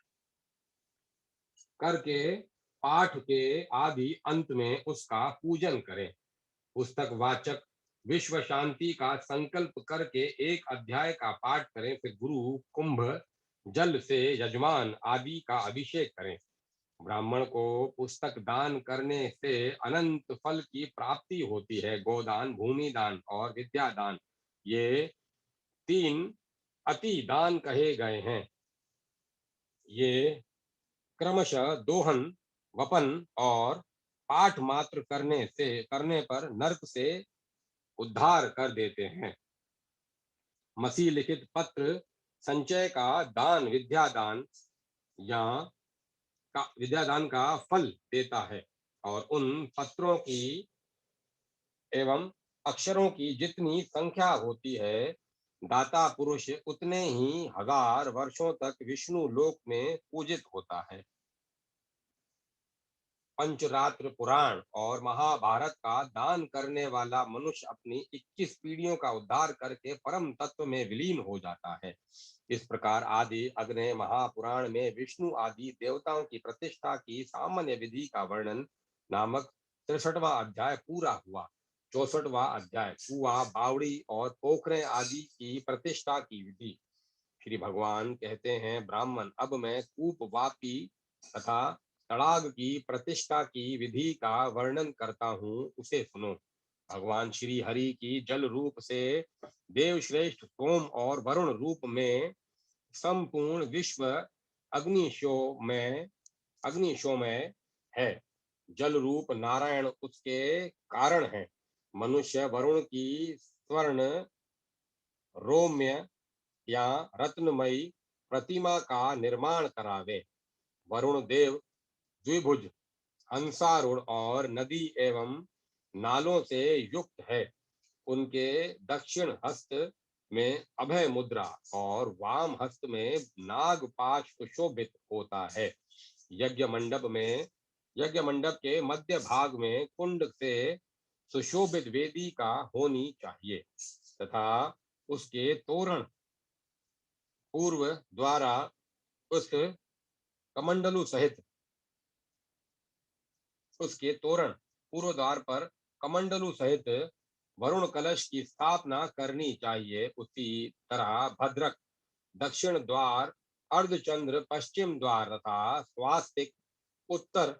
करके पाठ के आदि अंत में उसका पूजन करें। पुस्तक वाचक विश्व शांति का संकल्प करके एक अध्याय का पाठ करें। फिर गुरु कुंभ जल से यजमान आदि का अभिषेक करें। ब्राह्मण को पुस्तक दान करने से अनंत फल की प्राप्ति होती है। गोदान भूमि दान और विद्या दान ये 3 अति दान कहे गए हैं। ये क्रमशः दोहन वपन और पाठ मात्र करने पर नरक से उद्धार कर देते हैं। मसीह लिखित पत्र संचय का दान विद्यादान का फल देता है, और उन पत्रों की एवं अक्षरों की जितनी संख्या होती है, दाता पुरुष उतने ही हजार वर्षों तक विष्णु लोक में पूजित होता है। पंचरात्र पुराण और महाभारत का दान करने वाला मनुष्य अपनी 21 पीढ़ियों का उद्धार करके परम तत्व में विलीन हो जाता है। इस प्रकार आदि अग्नि महापुराण में विष्णु आदि देवताओं की प्रतिष्ठा की सामान्य विधि का वर्णन नामक 63वां अध्याय पूरा हुआ। 64वां अध्याय कुआ, बावड़ी और पोखरे आदि की प्रतिष्ठा की विधि। श्री भगवान कहते हैं, ब्राह्मण, अब मैं कूप, वापी तथा तड़ाग की प्रतिष्ठा की विधि का वर्णन करता हूँ, उसे सुनो। भगवान श्री हरि की जल रूप से देव श्रेष्ठ सोम और वरुण रूप में संपूर्ण विश्व अग्निशो में है। जल रूप नारायण उसके कारण है। मनुष्य वरुण की स्वर्ण रोम्य या रत्नमयी प्रतिमा का निर्माण करावे। वरुण देव द्विभुज, हंसारूढ़ और नदी एवं नालों से युक्त है। उनके दक्षिण हस्त में अभय मुद्रा और वाम हस्त में नागपाश सुशोभित होता है। यज्ञ मंडप के मध्य भाग में कुंड से सुशोभित वेदी का होनी चाहिए तथा उसके तोरण पूर्व द्वारा उस कमंडलू सहित उसके तोरण पूर्व द्वार पर कमंडलू सहित वरुण कलश की स्थापना करनी चाहिए। उसी तरह भद्रक दक्षिण द्वार, अर्धचंद्र पश्चिम द्वार तथा स्वास्तिक उत्तर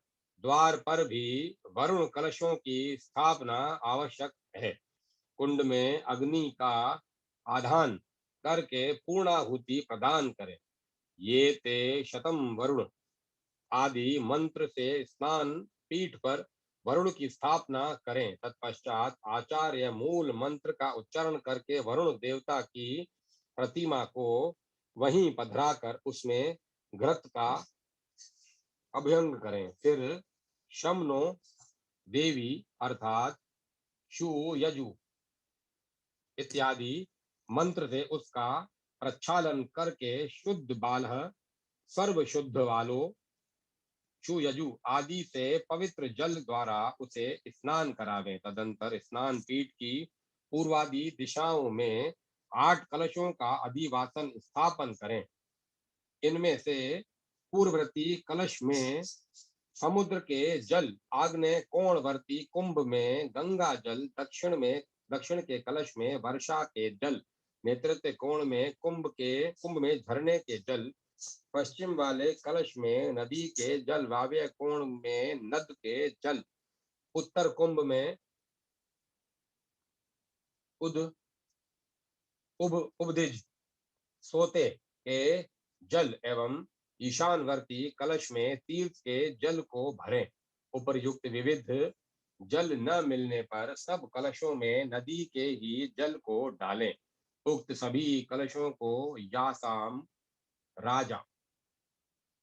द्वार पर भी वरुण कलशों की स्थापना आवश्यक है। कुंड में अग्नि का आधान करके पूर्णाहुति प्रदान करें। ये ते शतम वरुण आदि मंत्र से स्नान पीठ पर वरुण की स्थापना करें। तत्पश्चात आचार्य मूल मंत्र का उच्चारण करके वरुण देवता की प्रतिमा को वहीं पधराकर उसमें घृत का अभ्यंग करें। फिर शमनो देवी अर्थात शु यजु इत्यादि मंत्र से उसका प्रक्षालन करके शुद्ध बालह, सर्व शुद्ध वालो, यजु आदि से पवित्र जल द्वारा उसे स्नान करावे। तदंतर स्नान पीठ की पूर्वादि दिशाओं में 8 कलशों का अधिवासन स्थापन करें। इनमें से पूर्ववर्ती कलश में समुद्र के जल, आग्नेय कोणवर्ती कुंभ में गंगा जल, दक्षिण के कलश में वर्षा के जल, नेतृत्व कोण में कुंभ में झरने के जल, पश्चिम वाले कलश में नदी के जल, वायव्य कोण में नद के जल, उत्तर कुंभ में उपदिज सोते के जल एवं ईशानवर्ती कलश में तीर्थ के जल को भरें। उपर्युक्त विविध जल न मिलने पर सब कलशों में नदी के ही जल को डालें। उक्त सभी कलशों को यासाम, राजा,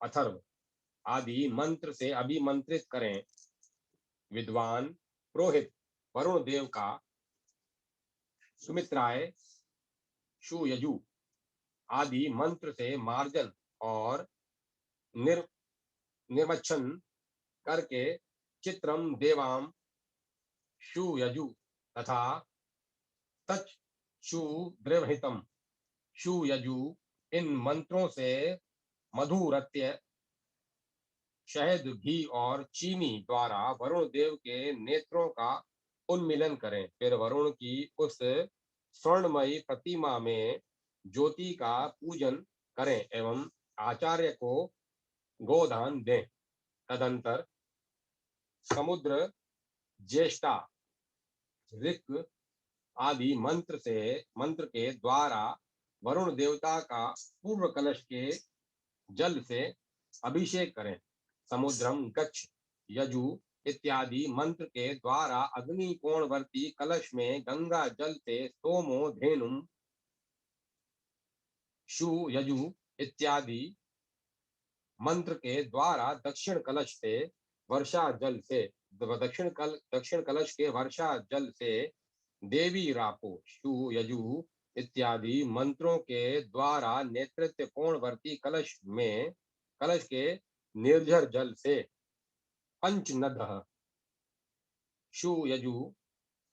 अथर्व आदि मंत्र से अभिमंत्रित करें। विद्वान पुरोहित वरुण देव का सुमित्राय, सुयजु आदि मंत्र से मार्जन और निर्वचन करके चित्रम देवाम सुयजु तथा तच सुद्रवहितम सुयजु इन मंत्रों से मधुरत्य, शहद, घी और चीनी द्वारा वरुण देव के नेत्रों का उन्मिलन करें। फिर वरुण की उस स्वर्णमयी प्रतिमा में ज्योति का पूजन करें एवं आचार्य को गोदान दें। तदंतर समुद्र, ज्येष्ठा, ऋक आदि मंत्र के द्वारा वरुण देवता का पूर्व कलश के जल से अभिषेक करें। समुद्रम गच्छ यजु इत्यादि मंत्र के द्वारा अग्नि कोणवर्ती कलश में गंगा जल से सोमो धेनुम शु यजु इत्यादि मंत्र के द्वारा दक्षिण कलश से वर्षा जल से दक्षिण कलश के वर्षा जल से देवी रापो शु यजु इत्यादि मंत्रों के द्वारा नेतृत्व कोणवर्ती कलश के निर्झर जल से पंचनद शु यजु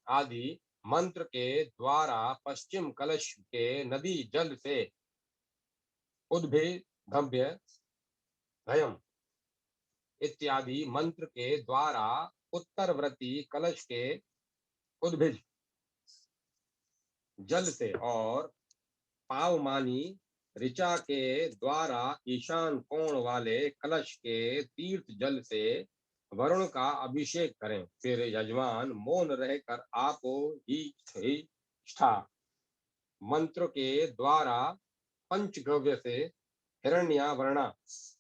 आदि मंत्र के द्वारा पश्चिम कलश के नदी जल से उद्भिदभ्य भयम इत्यादि मंत्र के द्वारा उत्तरवर्ती कलश के उद्भिज जल से और पावमानी ऋचा के द्वारा ईशान कोण वाले कलश के तीर्थ जल से वरुण का अभिषेक करें। फिर यजमान मौन रहकर आपो ही ठा मंत्र के द्वारा पंचगव्य से हिरण्यावर्णा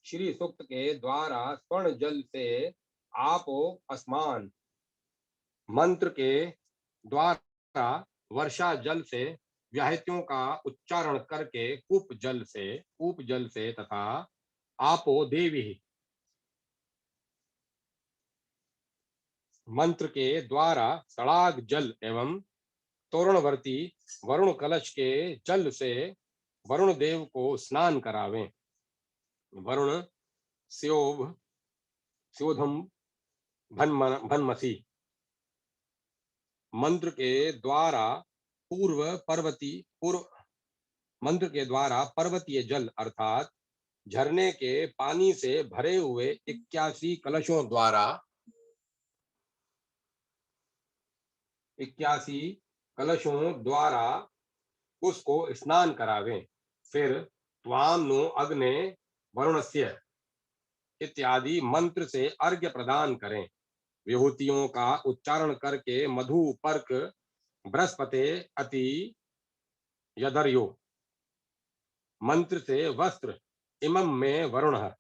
श्री सूक्त के द्वारा स्वर्ण जल से आपो अस्मान मंत्र के द्वारा वर्षा जल से व्याहतियों का उच्चारण करके कूप जल से तथा आपो देवी मंत्र के द्वारा सड़ाग जल एवं तोरणवर्ती वरुण कलश के जल से वरुण देव को स्नान करावें। वरुण स्योधम भन्मसी मंत्र के द्वारा पर्वतीय जल अर्थात झरने के पानी से भरे हुए 81 कलशों द्वारा उसको स्नान करावें। फिर त्वाम नो अग्ने वरुणस्य इत्यादि मंत्र से अर्घ्य प्रदान करें। विभूतियों का उच्चारण करके मधु पर्क बृहस्पति अति यदर्यो मंत्र से वस्त्र इमम में वरुण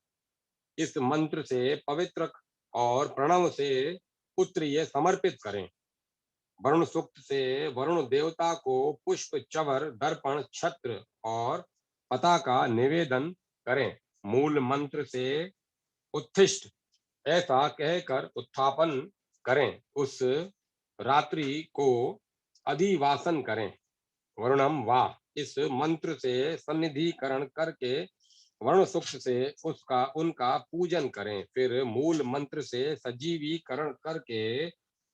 इस मंत्र से पवित्र और प्रणव से पुत्रीय समर्पित करें। वरुण सूक्त से वरुण देवता को पुष्प चवर दर्पण छत्र और पताका निवेदन करें। मूल मंत्र से उत्थिष्ट ऐसा कहकर उत्थापन करें। उस रात्रि को अधिवासन करें। वरुणम वा इस मंत्र से सन्निधिकरण करके वरुण सूक्त से उनका पूजन करें। फिर मूल मंत्र से सजीवीकरण करके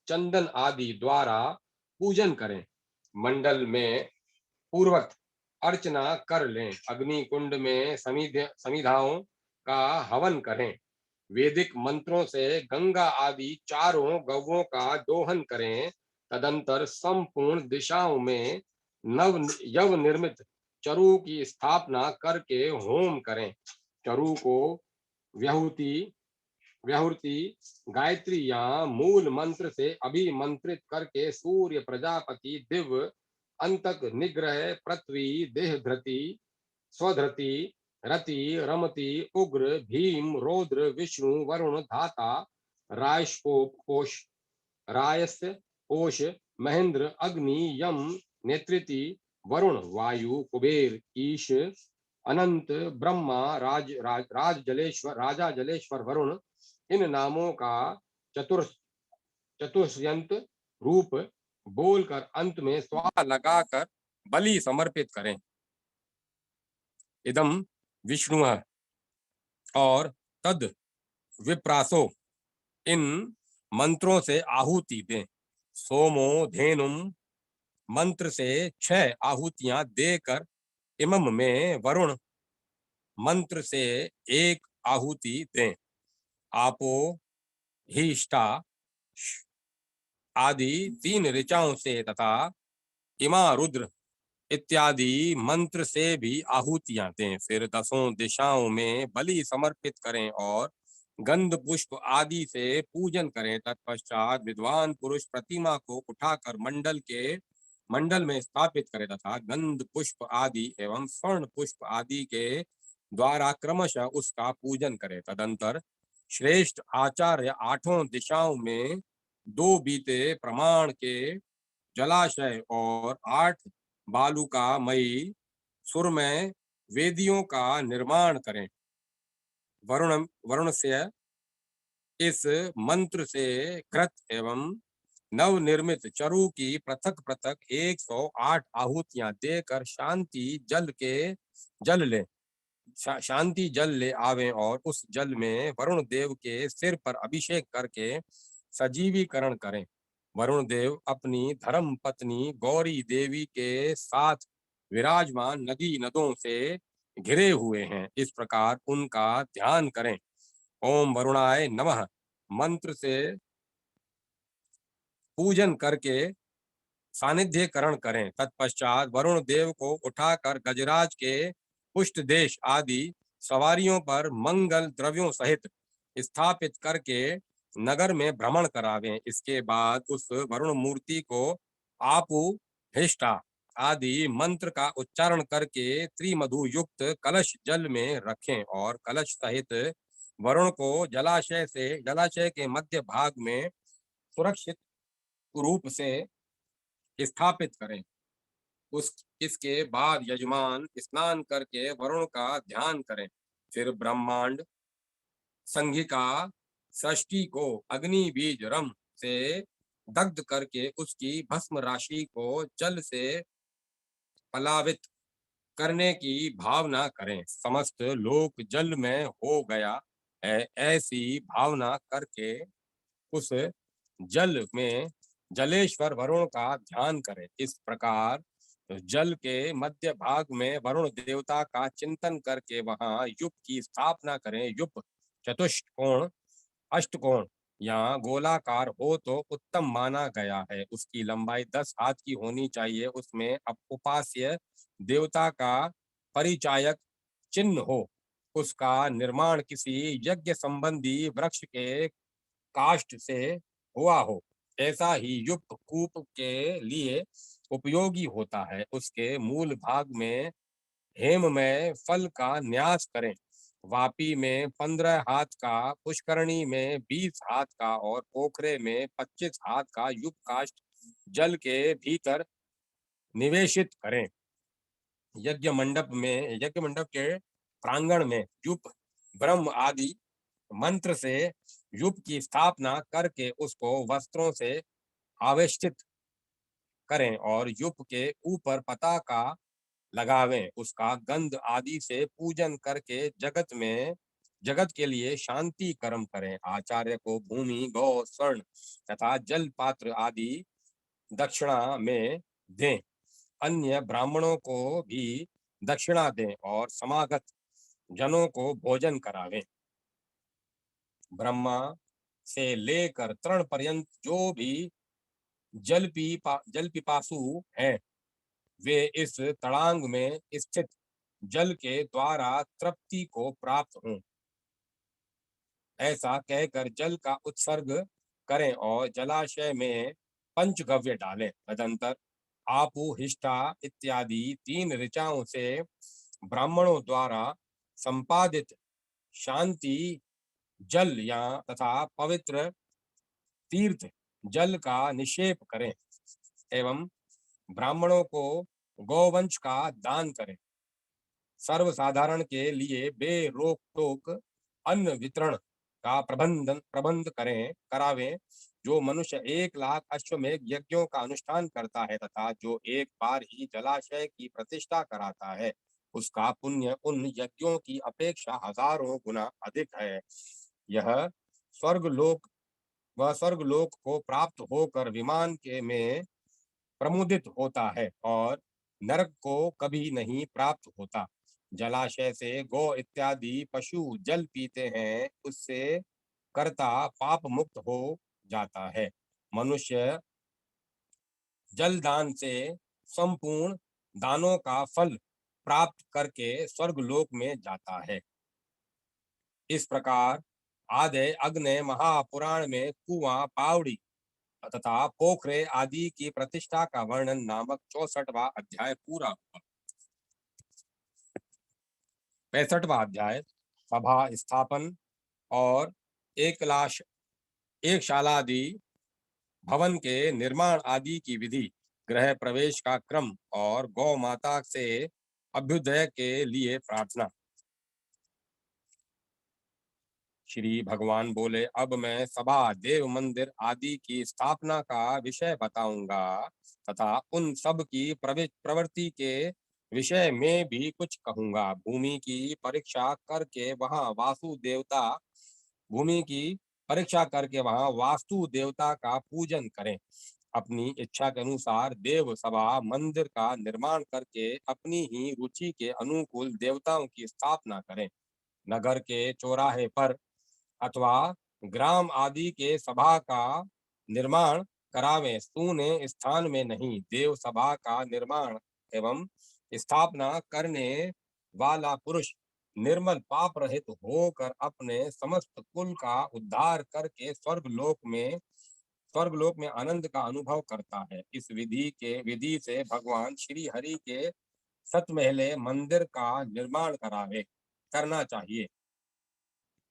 चंदन आदि द्वारा पूजन करें। मंडल में पूर्वक अर्चना कर लें। अग्नि कुंड में समिधाओं का हवन करें। वैदिक मंत्रों से गंगा आदि चारों गौवों का दोहन करें। तदंतर संपूर्ण दिशाओं में यव निर्मित चरु की स्थापना करके होम करें। चरु को व्याहुति गायत्री या मूल मंत्र से अभिमंत्रित करके सूर्य प्रजापति दिव्य अंतक निग्रह पृथ्वी देहधृति स्वधृति रति रमति उग्र भीम रौद्र विष्णु वरुण धाता रायस्य कोश महेंद्र अग्नि यम नेत्रिति वरुण वायु कुबेर ईश अनंत ब्रह्मा राजा जलेश्वर वरुण इन नामों का चतुष्यंत रूप बोलकर अंत में स्वाहा लगाकर बलि समर्पित करें। इदम विष्णु और तद विप्रासो इन मंत्रों से आहुति दें। सोमो धेनुम मंत्र से 6 आहुतियां देकर इमम में वरुण मंत्र से 1 आहुति दें। आपो हिष्टा आदि 3 ऋचाओं से तथा इमा रुद्र इत्यादि मंत्र से भी आहुतियां दें। फिर 10 दिशाओं में बलि समर्पित करें और गंध पुष्प आदि से पूजन करें। तत्पश्चात विद्वान पुरुष प्रतिमा को उठाकर मंडल में स्थापित करें तथा गंध पुष्प आदि एवं स्वर्ण पुष्प आदि के द्वारा क्रमशः उसका पूजन करें। तदंतर श्रेष्ठ आचार्य 8 दिशाओं में 2 बीते प्रमाण के जलाशय और 8 बालुकामयी सुरमय वेदियों का निर्माण करें। वरुण से इस मंत्र से कृत एवं नवनिर्मित चरु की पृथक पृथक 108 आहुतियां देकर जल ले शांति जल ले आवे और उस जल में वरुण देव के सिर पर अभिषेक करके सजीवीकरण करें। वरुण देव अपनी धर्म पत्नी गौरी देवी के साथ विराजमान नदी नदों से घिरे हुए हैं। इस प्रकार उनका ध्यान करें। ओम वरुणाय नमः मंत्र से पूजन करके सानिध्यकरण करें। तत्पश्चात वरुण देव को उठाकर गजराज के पुष्ट देश आदि सवारियों पर मंगल द्रव्यों सहित स्थापित करके नगर में भ्रमण करावें। इसके बाद उस वरुण मूर्ति को आपु हिष्ठा आदि मंत्र का उच्चारण करके त्रिमधु युक्त कलश जल में रखें और कलश सहित वरुण को जलाशय के मध्य भाग में सुरक्षित रूप से स्थापित करें। इसके बाद यजमान स्नान करके वरुण का ध्यान करें। फिर ब्रह्मांड संघिका षष्ठी को अग्नि बीज रम से दग्ध करके उसकी भस्म राशि को जल से पलावित करने की भावना करें। समस्त लोक जल में हो गया है, ऐसी भावना करके उस जल में जलेश्वर वरुण का ध्यान करें। इस प्रकार जल के मध्य भाग में वरुण देवता का चिंतन करके वहां युप की स्थापना करें। युप चतुष्कोण अष्टकोण या गोलाकार हो तो उत्तम माना गया है। उसकी लंबाई 10 हाथ की होनी चाहिए। उसमें उपास्य देवता का परिचायक चिन्ह हो। उसका निर्माण किसी यज्ञ संबंधी वृक्ष के काष्ठ से हुआ हो। ऐसा ही युक्त कूप के लिए उपयोगी होता है। उसके मूल भाग में हेम में फल का न्यास करें। वापी में 15 हाथ का, पुष्करणी में 20 हाथ का और पोखरे में 25 हाथ का युग काष्ठ जल के भीतर निवेशित करें। यज्ञ मंडप के प्रांगण में युप ब्रह्म आदि मंत्र से युप की स्थापना करके उसको वस्त्रों से आवेष्टित करें और युप के ऊपर पताका लगावें। उसका गंध आदि से पूजन करके जगत के लिए शांति कर्म करें। आचार्य को भूमि गौ स्वर्ण तथा जल पात्र आदि दक्षिणा में दें। अन्य ब्राह्मणों को भी दक्षिणा दें और समागत जनों को भोजन करावें। ब्रह्मा से लेकर तृण पर्यंत जो भी जल पिपासु हैं, वे इस तड़ांग में स्थित जल के द्वारा तृप्ति को प्राप्त हों। ऐसा कहकर जल का उत्सर्ग करें और जलाशय में पंचगव्य डालें। तदंतर आपु हिष्ठा इत्यादि 3 ऋचाओं से ब्राह्मणों द्वारा संपादित शांति जल या तथा पवित्र तीर्थ जल का निक्षेप करें एवं ब्राह्मणों को गौवंश का दान करें। सर्वसाधारण के लिए बेरोक टोक अन्न वितरण का प्रबंध करावें। जो मनुष्य 1,00,000 अश्वमेध यज्ञों का अनुष्ठान करता है तथा जो एक बार ही जलाशय की प्रतिष्ठा कराता है, उसका पुण्य उन यज्ञों की अपेक्षा हजारों गुना अधिक है। यह स्वर्गलोक को प्राप्त होकर विमान के में प्रमुदित होता है और नरक को कभी नहीं प्राप्त होता। जलाशय से गौ इत्यादि पशु जल पीते हैं, उससे कर्ता पाप मुक्त हो जाता है। मनुष्य जल दान से संपूर्ण दानों का फल प्राप्त करके स्वर्गलोक में जाता है। इस प्रकार आदि अग्नि महापुराण में कुआं पावड़ी तथा पोखरे आदि की प्रतिष्ठा का वर्णन नामक 64वां अध्याय पूरा हुआ। 65वां अध्याय सभा स्थापन और एक शालादि भवन के निर्माण आदि की विधि, गृह प्रवेश का क्रम और गौ माता से अभ्युदय के लिए प्रार्थना। श्री भगवान बोले, अब मैं सभा, देव मंदिर आदि की स्थापना का विषय बताऊंगा तथा उन सब की प्रवृत्ति के विषय में भी कुछ कहूंगा। भूमि की परीक्षा करके वहां वास्तु देवता का पूजन करें। अपनी इच्छा के अनुसार देव सभा मंदिर का निर्माण करके अपनी ही रुचि के अनुकूल देवताओं की स्थापना करें। नगर के चौराहे पर अथवा ग्राम आदि के सभा का निर्माण करावें। शून्य स्थान में नहीं। देव सभा का निर्माण एवं स्थापना करने वाला पुरुष निर्मल पाप रहित होकर अपने समस्त कुल का उद्धार करके स्वर्गलोक में आनंद का अनुभव करता है। इस विधि से भगवान श्री हरि के सतमहले मंदिर का निर्माण करना चाहिए।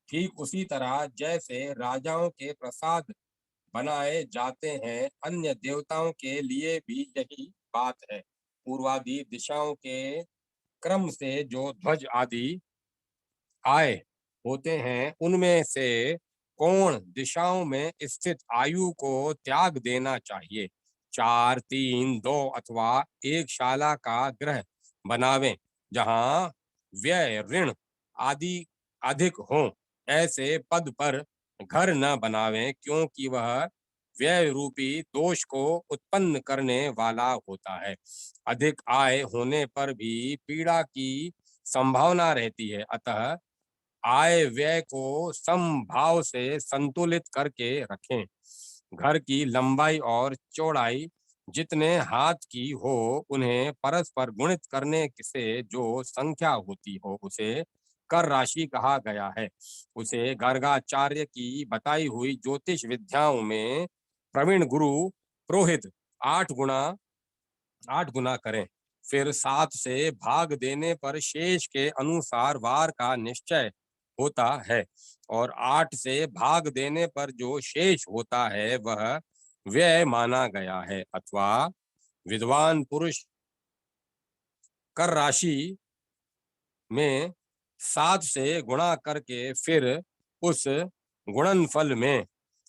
ठीक उसी तरह जैसे राजाओं के प्रसाद बनाए जाते हैं, अन्य देवताओं के लिए भी यही बात है। पूर्वादि दिशाओं के क्रम से जो ध्वज आदि आए होते हैं, उनमें से कोण दिशाओं में स्थित आयु को त्याग देना चाहिए। 4, 3, 2 अथवा एक शाला का ग्रह बनावें, जहां व्यय ऋण आदि अधिक हो। ऐसे पद पर घर न बनावें, क्योंकि वह व्यय रूपी दोष को उत्पन्न करने वाला होता है। अधिक आय होने पर भी पीड़ा की संभावना रहती है। अतः आय व्यय को समभाव से संतुलित करके रखें। घर की लंबाई और चौड़ाई जितने हाथ की हो, उन्हें परस्पर गुणित करने से जो संख्या होती हो, उसे कर राशि कहा गया है। उसे गर्गाचार्य की बताई हुई ज्योतिष विद्याओं में प्रवीण गुरु पुरोहित 8 गुना करें। फिर 7 से भाग देने पर शेष के अनुसार वार का निश्चय होता है, और 8 से भाग देने पर जो शेष होता है वह व्यय माना गया है। अथवा विद्वान पुरुष कर राशि में 7 से गुणा करके फिर उस गुणनफल में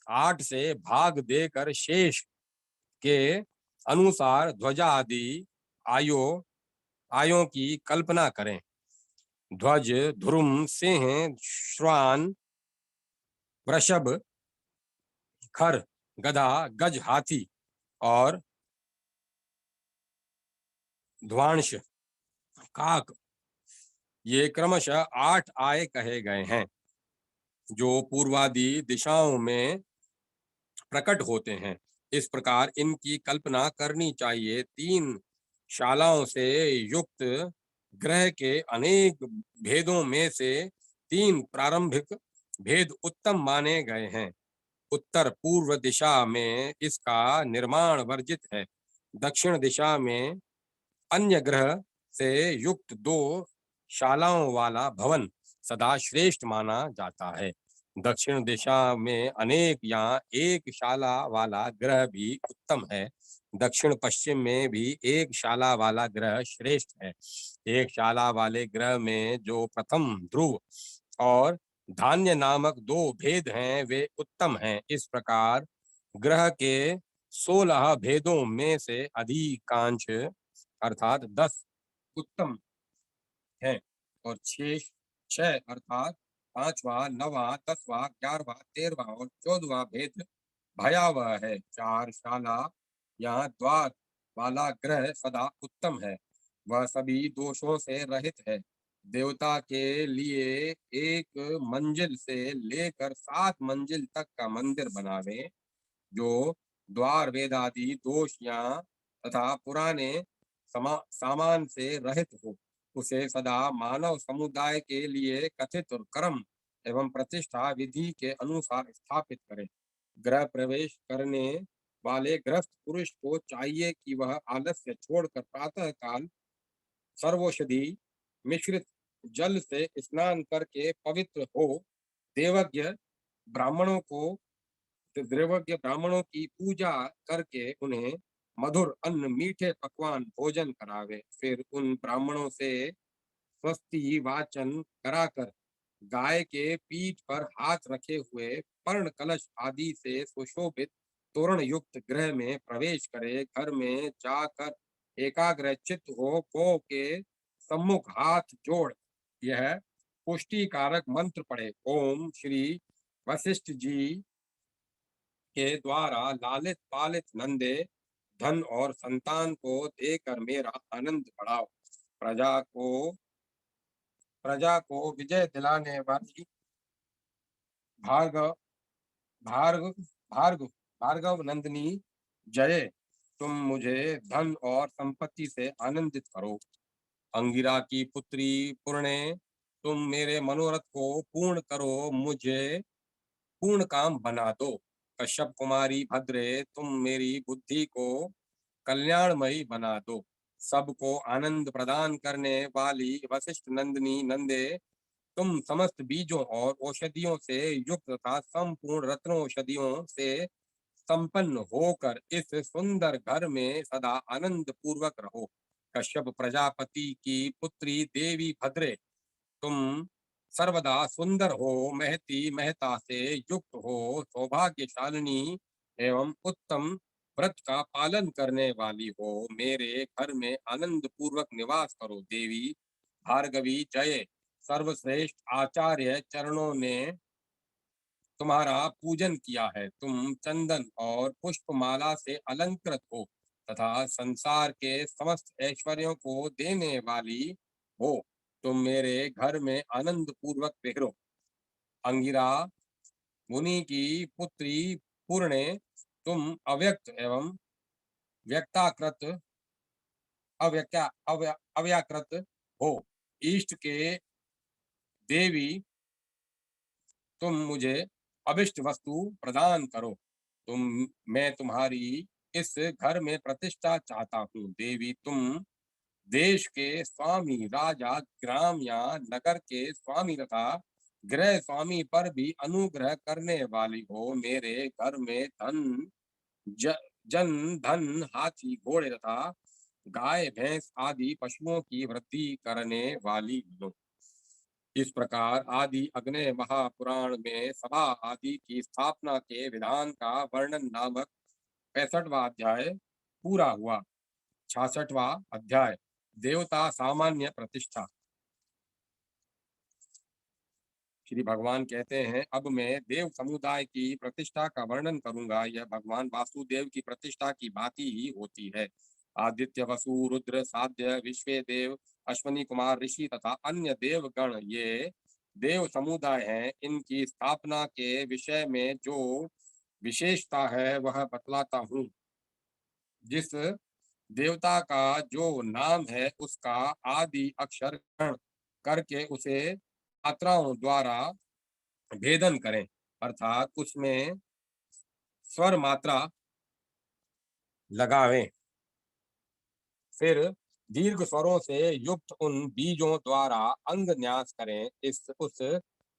8 से भाग देकर शेष के अनुसार ध्वजा आदि आयों की कल्पना करें। ध्वज ध्रुम, सिंह, श्वान, वृषभ, खर, गधा, गज, हाथी और ध्वांश, काक, ये क्रमशः 8 आय कहे गए हैं, जो पूर्वादि दिशाओं में प्रकट होते हैं। इस प्रकार इनकी कल्पना करनी चाहिए। 3 शालाओं से युक्त ग्रह के अनेक भेदों में से 3 प्रारंभिक भेद उत्तम माने गए हैं। उत्तर पूर्व दिशा में इसका निर्माण वर्जित है। दक्षिण दिशा में अन्य ग्रह से युक्त 2 शालाओं वाला भवन सदा श्रेष्ठ माना जाता है। दक्षिण दिशा में अनेक या एक शाला वाला ग्रह भी उत्तम है। दक्षिण पश्चिम में भी एक शाला वाला ग्रह श्रेष्ठ है। एक शाला वाले ग्रह में जो प्रथम ध्रुव और धान्य नामक 2 भेद हैं, वे उत्तम हैं। इस प्रकार ग्रह के 16 भेदों में से अधिकांश अर्थात 10 उत्तम है, और 6 अर्थात 5वां, 9वां, 10वां, 11वां, 13वां और 14वां भेद भयावह है। 4 शाला या द्वार वाला ग्रह सदा उत्तम है। वह सभी दोषों से रहित है। देवता के लिए 1 मंजिल से लेकर 7 मंजिल तक का मंदिर बनावे, जो द्वार वेदादि दोष या तथा पुराने सामान से रहित हो। उसे सदा मानव समुदाय के लिए कथित और कर्म एवं प्रतिष्ठा विधि के अनुसार स्थापित करें। गृह प्रवेश करने वाले गृहस्थ पुरुष को चाहिए कि वह आलस्य छोड़कर प्रातः काल सर्वौषधि मिश्रित जल से स्नान करके पवित्र हो। देवज्ञ ब्राह्मणों की पूजा करके उन्हें मधुर अन्न मीठे पकवान भोजन करावे। फिर उन ब्राह्मणों से स्वस्ति वाचन कराकर गाय के पीठ पर हाथ रखे हुए पर्ण कलश आदि से सुशोभित तोरण युक्त गृह में प्रवेश करे। घर में जाकर एकाग्र चित्त हो गौ के सम्मुख हाथ जोड़ यह पुष्टिकारक मंत्र पढ़े। ओम श्री वशिष्ठ जी के द्वारा लालित पालित नंदे, धन और संतान को देकर मेरा आनंद बढ़ाओ। प्रजा को विजय दिलाने वाली भार्गव भार्गव भार्गव भार्गव नंदिनी जय, तुम मुझे धन और संपत्ति से आनंदित करो। अंगिरा की पुत्री पूर्णे, तुम मेरे मनोरथ को पूर्ण करो, मुझे पूर्ण काम बना दो। कश्यप कुमारी भद्रे, तुम मेरी बुद्धि को कल्याणमयी बना दो। सबको आनंद प्रदान करने वाली वशिष्ठ नंदिनी नंदे, तुम समस्त बीजों और औषधियों से युक्त तथा संपूर्ण रत्नौषधियों से संपन्न होकर इस सुंदर घर में सदा आनंद पूर्वक रहो। कश्यप प्रजापति की पुत्री देवी भद्रे, तुम सर्वदा सुंदर हो, महती महता से युक्त हो, सौभाग्यशालिनी एवं उत्तम व्रत का पालन करने वाली हो, मेरे घर में आनंद पूर्वक निवास करो। देवी भार्गवी जय, सर्वश्रेष्ठ आचार्य चरणों ने तुम्हारा पूजन किया है। तुम चंदन और पुष्पमाला से अलंकृत हो तथा संसार के समस्त ऐश्वर्यों को देने वाली हो। तुम मेरे घर में आनंद पूर्वक विहरो। अंगिरा मुनि की पुत्री पूर्णे, तुम अव्यक्त एवं व्यक्ताकृत अव्याकृत हो। इष्ट के देवी, तुम मुझे अभिष्ट वस्तु प्रदान करो। मैं तुम्हारी इस घर में प्रतिष्ठा चाहता हूँ। देवी, तुम देश के स्वामी, राजा, ग्राम या नगर के स्वामी तथा गृह स्वामी पर भी अनुग्रह करने वाली हो। मेरे घर में जन धन, हाथी, घोड़े तथा गाय भैंस आदि पशुओं की वृद्धि करने वाली हो। इस प्रकार आदि अग्नि महापुराण में सभा आदि की स्थापना के विधान का वर्णन नामक 65वां अध्याय पूरा हुआ। 66वां अध्याय देवता सामान्य प्रतिष्ठा। श्री भगवान कहते हैं, अब मैं देव समुदाय की प्रतिष्ठा का वर्णन करूंगा। यह भगवान वासुदेव की प्रतिष्ठा की भांति ही होती है। आदित्य, वसु, रुद्र, साध्य, विश्वे देव, अश्वनी कुमार, ऋषि तथा अन्य देवगण ये देव समुदाय हैं। इनकी स्थापना के विषय में जो विशेषता है वह बतलाता हूँ। जिस देवता का जो नाम है उसका आदि अक्षर ग्रहण करके उसे मात्राओं द्वारा भेदन करें, अर्थात उसमें स्वर मात्रा लगावें। फिर दीर्घ स्वरों से युक्त उन बीजों द्वारा अंग न्यास करें। उस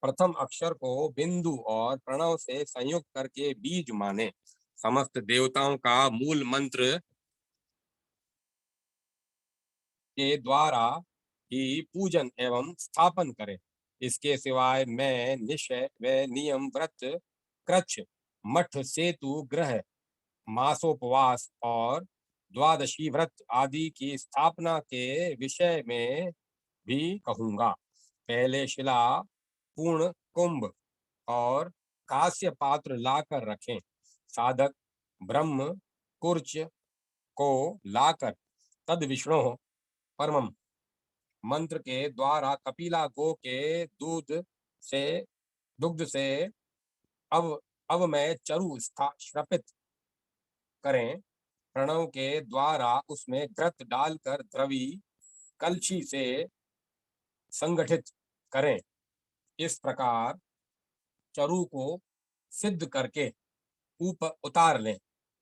प्रथम अक्षर को बिंदु और प्रणव से संयुक्त करके बीज माने। समस्त देवताओं का मूल मंत्र के द्वारा ही पूजन एवं स्थापन करें। इसके सिवाय मैं निश्चय व नियम, व्रत, कृच्छ, मठ, सेतु, ग्रह, मासोपवास और द्वादशी व्रत आदि की स्थापना के विषय में भी कहूंगा। पहले शिला, पूर्ण कुंभ और कांस्य पात्र लाकर रखें। साधक ब्रह्म कुर्च को लाकर तद विष्णु परमम मंत्र के द्वारा कपिला गो के से दुग्ध से अब मैं चरु श्रपित करें। प्रणव के द्वारा उसमें घृत डालकर द्रवी कलछी से संगठित करें। इस प्रकार चरु को सिद्ध करके ऊपर उतार लें।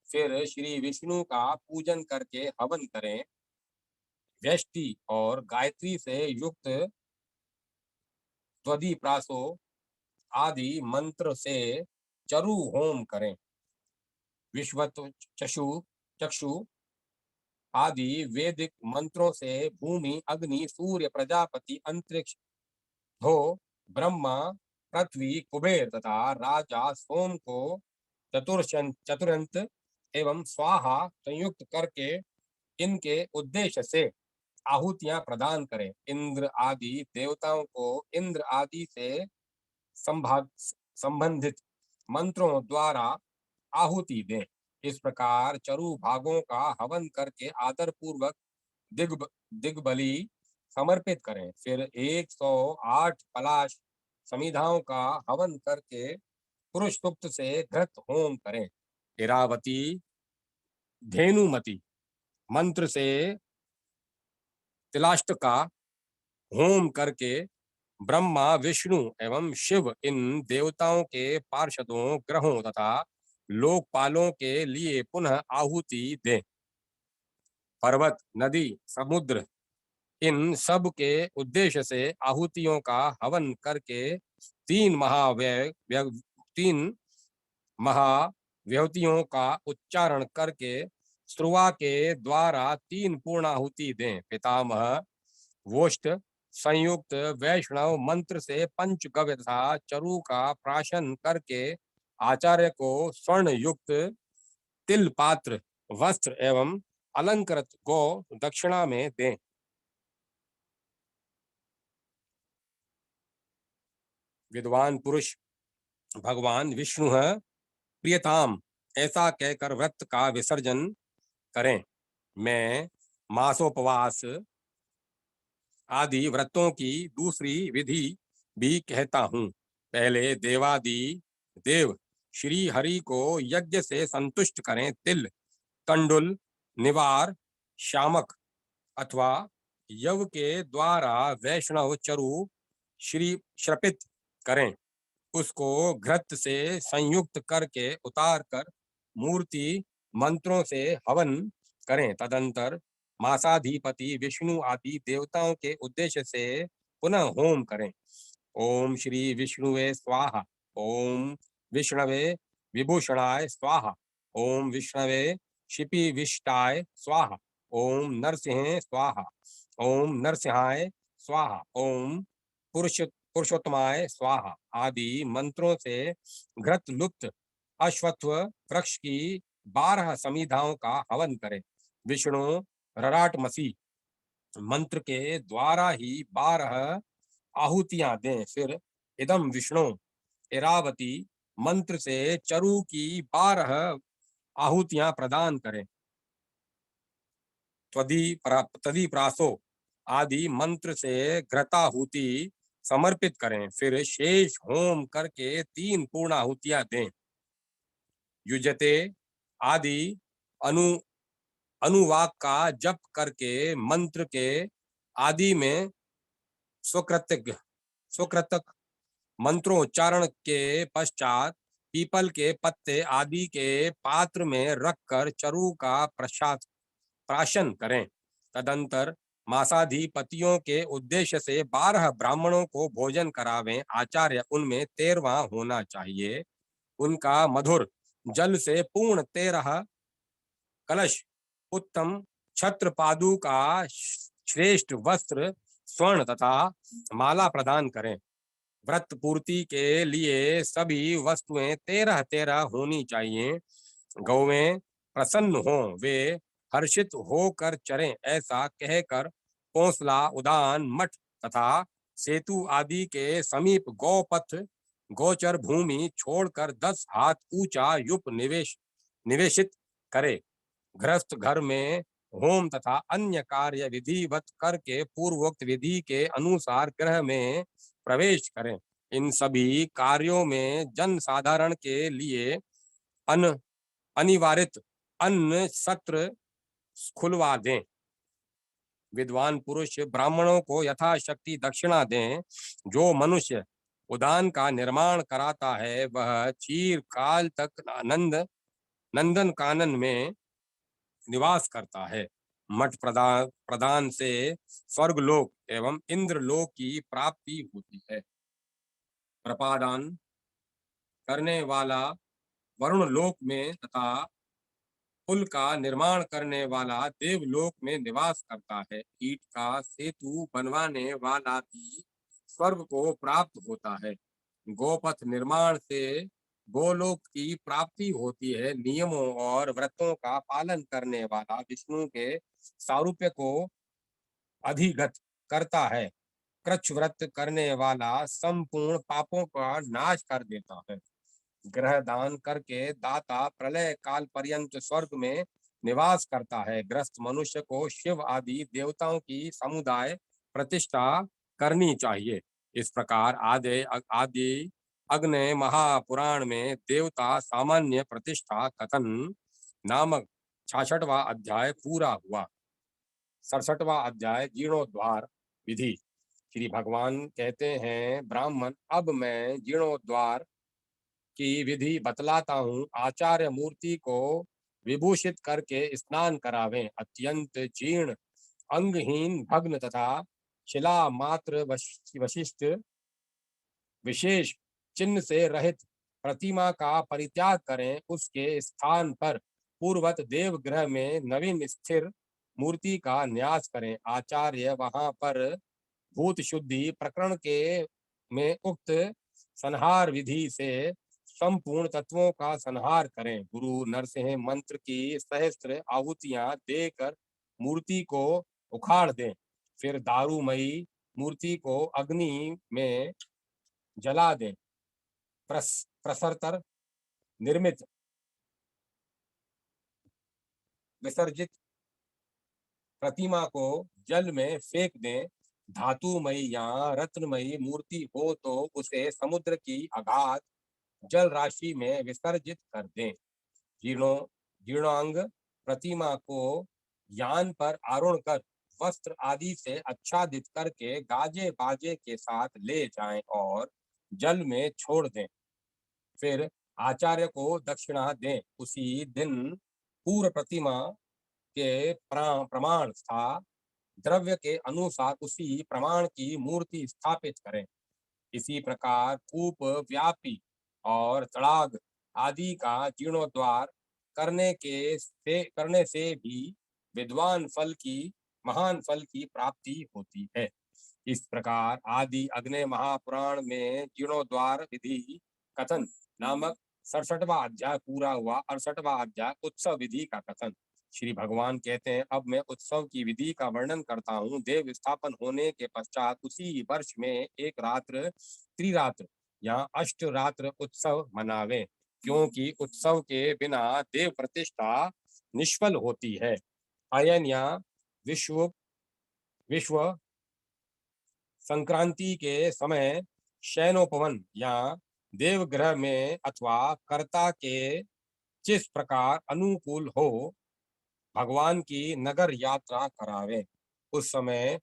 फिर श्री विष्णु का पूजन करके हवन करें। व्यष्टि और गायत्री से युक्त द्वदि प्रासो आदि मंत्र से चरु होम करें। विश्वत चक्षु आदि वैदिक मंत्रों से भूमि, अग्नि, सूर्य, प्रजापति, अंतरिक्ष, धो, ब्रह्मा, पृथ्वी, कुबेर तथा राजा सोम को चतुरंत एवं स्वाहा संयुक्त करके इनके उद्देश्य से आहुतियां प्रदान करें। इंद्र आदि देवताओं को इंद्र आदि से संबंधित मंत्रों द्वारा आहुति दें। इस प्रकार चरु भागों का हवन करके आदर पूर्वक दिग्बली समर्पित करें। फिर 108 पलाश समिधाओं का हवन करके पुरुष सुक्त से घृत होम करें। इरावती धेनुमति मंत्र से तिलाष्ट का होम करके ब्रह्मा, विष्णु एवं शिव इन देवताओं के पार्षदों, ग्रहों तथा लोकपालों के लिए पुनः आहुति दें। पर्वत, नदी, समुद्र इन सब के उद्देश्य से आहुतियों का हवन करके तीन महाव्यहतियों का उच्चारण करके स्रुवा के द्वारा 3 पूर्णाहुति दें। पितामह वोष्ठ संयुक्त वैष्णव मंत्र से पंचगव्य तथा चरु का प्राशन करके आचार्य को स्वर्ण युक्त तिल पात्र, वस्त्र एवं अलंकृत गो दक्षिणा में दें। विद्वान पुरुष भगवान विष्णु प्रियताम ऐसा कहकर व्रत का विसर्जन करें। मैं मासोपवास आदि व्रतों की दूसरी विधि भी कहता हूँ। पहले देवादि देव श्री हरि को यज्ञ से संतुष्ट करें। तिल, तंडुल, निवार, शामक अथवा यव के द्वारा वैष्णव चरु श्री श्रपित करें। उसको घृत से संयुक्त करके उतार कर मूर्ति मंत्रों से हवन करें। तदंतर मासाधिपति विष्णु आदि देवताओं के उद्देश्य से पुनः होम करें। ओम श्री विष्णुवे स्वाहा, ओम विष्णवे विभूषणाय स्वाहा, ओम विष्णवे शिपिविष्टाय स्वाहा, ओम नरसिंह स्वाहा, ओम नरसिंहाय स्वाहा, ओम पुरुषोत्तमाय स्वाहा आदि मंत्रों से घृत लुप्त अश्वत्थ वृक्ष की 12 समिधाओं का हवन करें। विष्णु रराटमसी मंत्र के द्वारा ही 12 आहुतियां दें। फिर इदम विष्णु इरावती मंत्र से चरु की 12 आहुतियां प्रदान करें। तदी प्रासो आदि मंत्र से घृताहुति समर्पित करें। फिर शेष होम करके 3 पूर्णाहुतियां दें। युजते आदि अनुवाक का जप करके मंत्र के आदि में स्वकृतक मंत्रोच्चारण के पश्चात पीपल के पत्ते आदि के पात्र में रखकर चरु का प्राशन करें। तदंतर मासाधिपतियों के उद्देश्य से 12 ब्राह्मणों को भोजन करावें। आचार्य उनमें 13वां होना चाहिए। उनका मधुर जल से पूर्ण 13 कलश, उत्तम छत्र पादु का श्रेष्ठ वस्त्र, स्वर्ण तथा माला प्रदान करें। व्रत पूर्ति के लिए सभी वस्तुएं 13-13 होनी चाहिए। गौवें प्रसन्न हो, वे हर्षित होकर चरें, ऐसा कहकर कोंसला, उदान, मठ तथा सेतु आदि के समीप गौपथ गोचर भूमि छोड़कर 10 हाथ ऊंचा युप निवेशित करे। गृहस्थ घर में होम तथा अन्य कार्य विधिवत करके पूर्वोक्त विधि के अनुसार गृह में प्रवेश करें। इन सभी कार्यों में जन साधारण के लिए अनिवार्य अन्न सत्र खुलवा दें। विद्वान पुरुष ब्राह्मणों को यथाशक्ति दक्षिणा दें। जो मनुष्य उद्यान का निर्माण कराता है वह चिरकाल तक नंदन कानन में निवास करता है। मठ प्रदान से स्वर्गलोक एवं इंद्रलोक की प्राप्ति होती है। प्रपादान करने वाला वरुण लोक में तथा पुल का निर्माण करने वाला देवलोक में निवास करता है। ईंट का सेतु बनवाने वाला भी स्वर्ग को प्राप्त होता है। गोपथ निर्माण से गोलोक की प्राप्ति होती है। नियमों और व्रतों का पालन करने वाला विष्णु के सारूप्य को अधिगत करता है। कृच्छ व्रत करने वाला संपूर्ण पापों का नाश कर देता है। ग्रह दान करके दाता प्रलय काल पर्यंत स्वर्ग में निवास करता है। ग्रस्त मनुष्य को शिव आदि देवताओं की समुदाय प्रतिष्ठा करनी चाहिए। इस प्रकार आदि आदि अग्नि महापुराण में देवता सामान्य प्रतिष्ठा कथन नामक 66वां अध्याय पूरा हुआ। 67वां अध्याय जीर्णोद्वार विधि। श्री भगवान कहते हैं, ब्राह्मण, अब मैं जीर्णोद्वार की विधि बतलाता हूँ। आचार्य मूर्ति को विभूषित करके स्नान करावें। अत्यंत जीर्ण, अंगहीन, भग्न तथा शिला मात्र वशिष्ठ विशेष चिन्ह से रहित प्रतिमा का परित्याग करें। उसके स्थान पर पूर्वत देवगृह में नवीन स्थिर मूर्ति का न्यास करें। आचार्य वहां पर भूत शुद्धि प्रकरण के में उक्त संहार विधि से संपूर्ण तत्वों का संहार करें। गुरु नरसिंह मंत्र की सहस्त्र आहुतियां देकर मूर्ति को उखाड़ दें। फिर दारूमयी मूर्ति को अग्नि में जला दें। प्रसरतर निर्मित विसर्जित प्रतिमा को जल में फेंक दें। धातुमयी या रत्नमयी मूर्ति हो तो उसे समुद्र की अगाध जल राशि में विसर्जित कर दें। जीर्णांग प्रतिमा को यान पर आरूढ़ कर वस्त्र आदि से आच्छादित करके गाजे बाजे के साथ ले जाएं और जल में छोड़ दें। फिर आचार्य को दक्षिणा दें। उसी दिन पूर्व प्रतिमा के प्रमाण था द्रव्य के अनुसार उसी प्रमाण की मूर्ति स्थापित करें। इसी प्रकार कूप, व्यापी और तड़ाग आदि का जीर्णोद्वार करने से भी विद्वान फल की महान फल की प्राप्ति होती है। इस प्रकार आदि अग्नि महापुराण में जीर्णोद्वार विधि कथन नामक 67वां अध्याय पूरा हुआ। 68वां अध्याय उत्सव विधि का कथन। श्री भगवान कहते हैं, अब मैं उत्सव की विधि का वर्णन करता हूँ। देव स्थापन होने के पश्चात उसी वर्ष में एक रात्र त्रिरात्र या अष्ट रात्र उत्सव मनावे, क्योंकि उत्सव के बिना देव प्रतिष्ठा निष्फल होती है। अयन या विश्व विश्व संक्रांति के समय शयनोपवन या देवगृह में अथवा कर्ता के जिस प्रकार अनुकूल हो भगवान की नगर यात्रा करावे। उस समय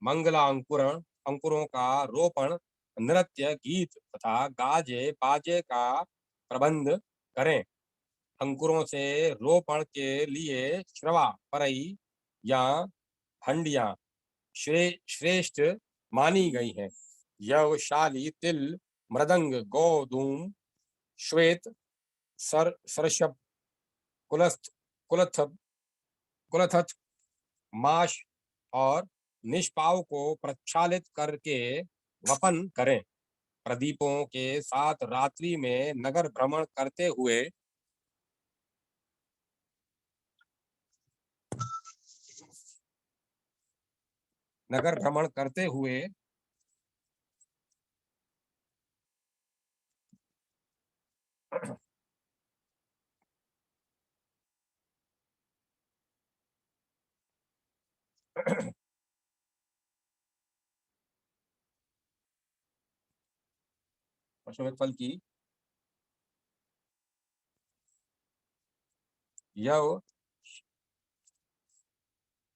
अंकुरों का रोपण, नृत्य, गीत तथा गाजे बाजे का प्रबंध करें। अंकुरों से रोपण के लिए श्रवा, परई या हंडिया श्रेष्ठ मानी गई है। यवशाली, तिल, मृदंग, गोधूम, श्वेत, सरसब, कुलस्थ कुलथ कुलथथ, माश और निष्पाव को प्रक्षालित करके वपन करें। प्रदीपों के साथ रात्रि में नगर भ्रमण करते हुए अश्वमेध फल की यह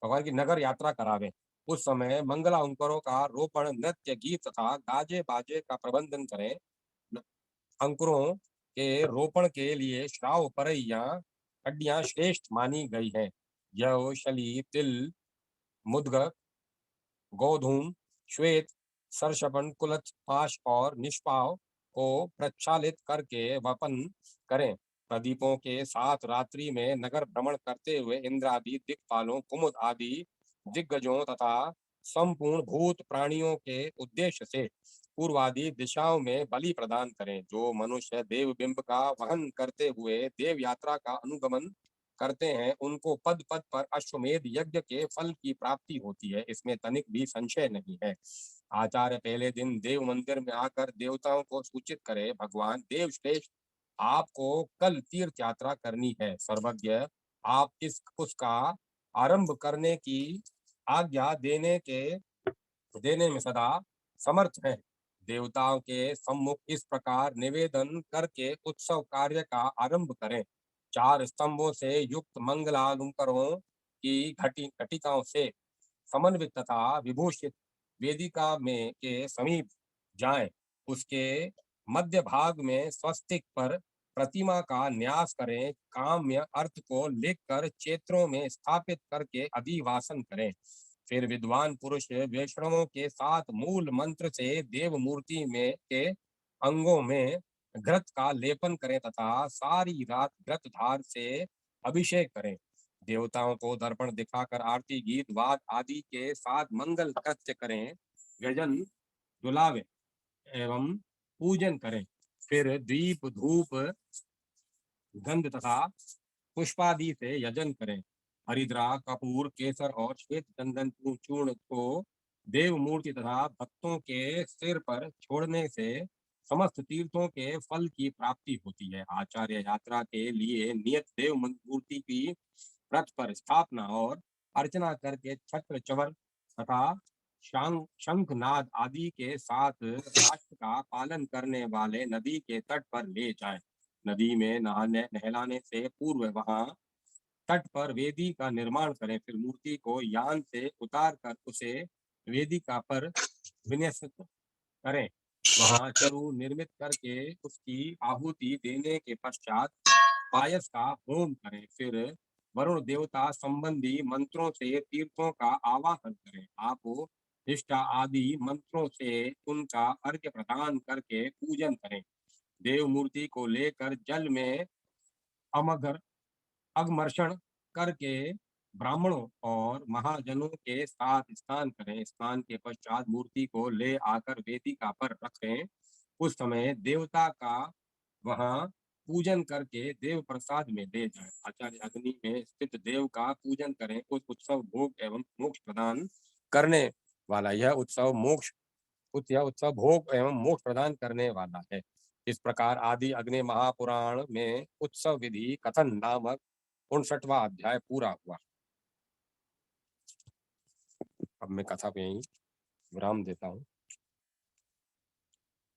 भगवान की नगर यात्रा करावे। उस समय मंगला अंकुरों का रोपण, नृत्य, गीत तथा गाजे बाजे का प्रबंधन करें। अंकुरों के रोपण के लिए श्राव, परैया, हड्डियां श्रेष्ठ मानी गई है। यह शली, तिल, मुद्ग, गोधूम, श्वेत, सरशपन, कुलथ, पाश और निष्पाव को प्रक्षालित करके वपन करें। प्रदीपों के साथ रात्रि में नगर भ्रमण करते हुए इंद्रादि दिक्पालों, कुमुद आदि दिग्गजों तथा संपूर्ण भूत प्राणियों के उद्देश्य से पूर्वादि दिशाओं में बलि प्रदान करें। जो मनुष्य देव बिंब का वहन करते हुए देव यात्रा का अनुगमन करते हैं, उनको पद पद पर अश्वमेध यज्ञ के फल की प्राप्ति होती है, इसमें तनिक भी संशय नहीं है। आचार्य पहले दिन देव मंदिर में आकर देवताओं को सूचित करे, भगवान देव श्रेष्ठ, आपको कल तीर्थ यात्रा करनी है। सर्वज्ञ, आप उसका आरंभ करने की आज्ञा देने में सदा समर्थ है। देवताओं के सम्मुख इस प्रकार निवेदन करके उत्सव कार्य का आरंभ करें। 4 स्तंभों से युक्त मंगलालंकारों की घटिकाओं से समन्वित तथा विभूषित वेदिका में के समीप जाएं। उसके मध्य भाग में स्वस्तिक पर प्रतिमा का न्यास करें। काम्य अर्थ को लिखकर क्षेत्रों में स्थापित करके अधिवासन करें। फिर विद्वान पुरुष वैष्णवों के साथ मूल मंत्र से देव मूर्ति में के अंगों में घृत का लेपन करें तथा सारी रात घृत धार से अभिषेक करें। देवताओं को दर्पण दिखाकर आरती गीत वाद आदि के साथ मंगल कृत्य करें। गजन दुलावे एवं पूजन करें। फिर दीप धूप गंध तथा पुष्पादि से यजन करें। हरिद्रा कपूर केसर और श्वेत चंदन चूर्ण को देव मूर्ति तथा भक्तों के सिर पर छोड़ने से समस्त तीर्थों के फल की प्राप्ति होती है। आचार्य यात्रा के लिए नियत देव मूर्ति की रथ पर स्थापना और अर्चना करके छत्र चवर तथा शंखनाद आदि के साथ राष्ट्र का पालन करने वाले नदी के तट पर ले जाएं। नदी में नहलाने से पूर्व वहां तट पर वेदी का निर्माण करें। फिर मूर्ति को यान से उतार कर उसे वेदिका पर विन्यस्त करें। वहां चरु निर्मित करके उसकी आहुति देने के पश्चात पायस का होम करें। फिर वरुण देवता संबंधी मंत्रों से तीर्थों का आवाहन करें। आप निष्ठा आदि मंत्रों से उनका अर्घ्य प्रदान करके पूजन करें। देव मूर्ति को लेकर जल में अमगर अगमर्षण करके ब्राह्मणों और महाजनों के साथ स्नान करें। स्नान के पश्चात मूर्ति को ले आकर वेदिका पर रखें। उस समय देवता का वहां पूजन करके देव प्रसाद में ले जाए। आचार्य अग्नि में स्थित देव का पूजन करें। उस उत्सव भोग एवं मोक्ष प्रदान करने वाला यह उत्सव भोग एवं मोक्ष प्रदान करने वाला है। इस प्रकार आदि अग्नि महापुराण में उत्सव विधि कथन नामक 59वां अध्याय पूरा हुआ। अब मैं कथा पे यहीं विराम देता हूँ।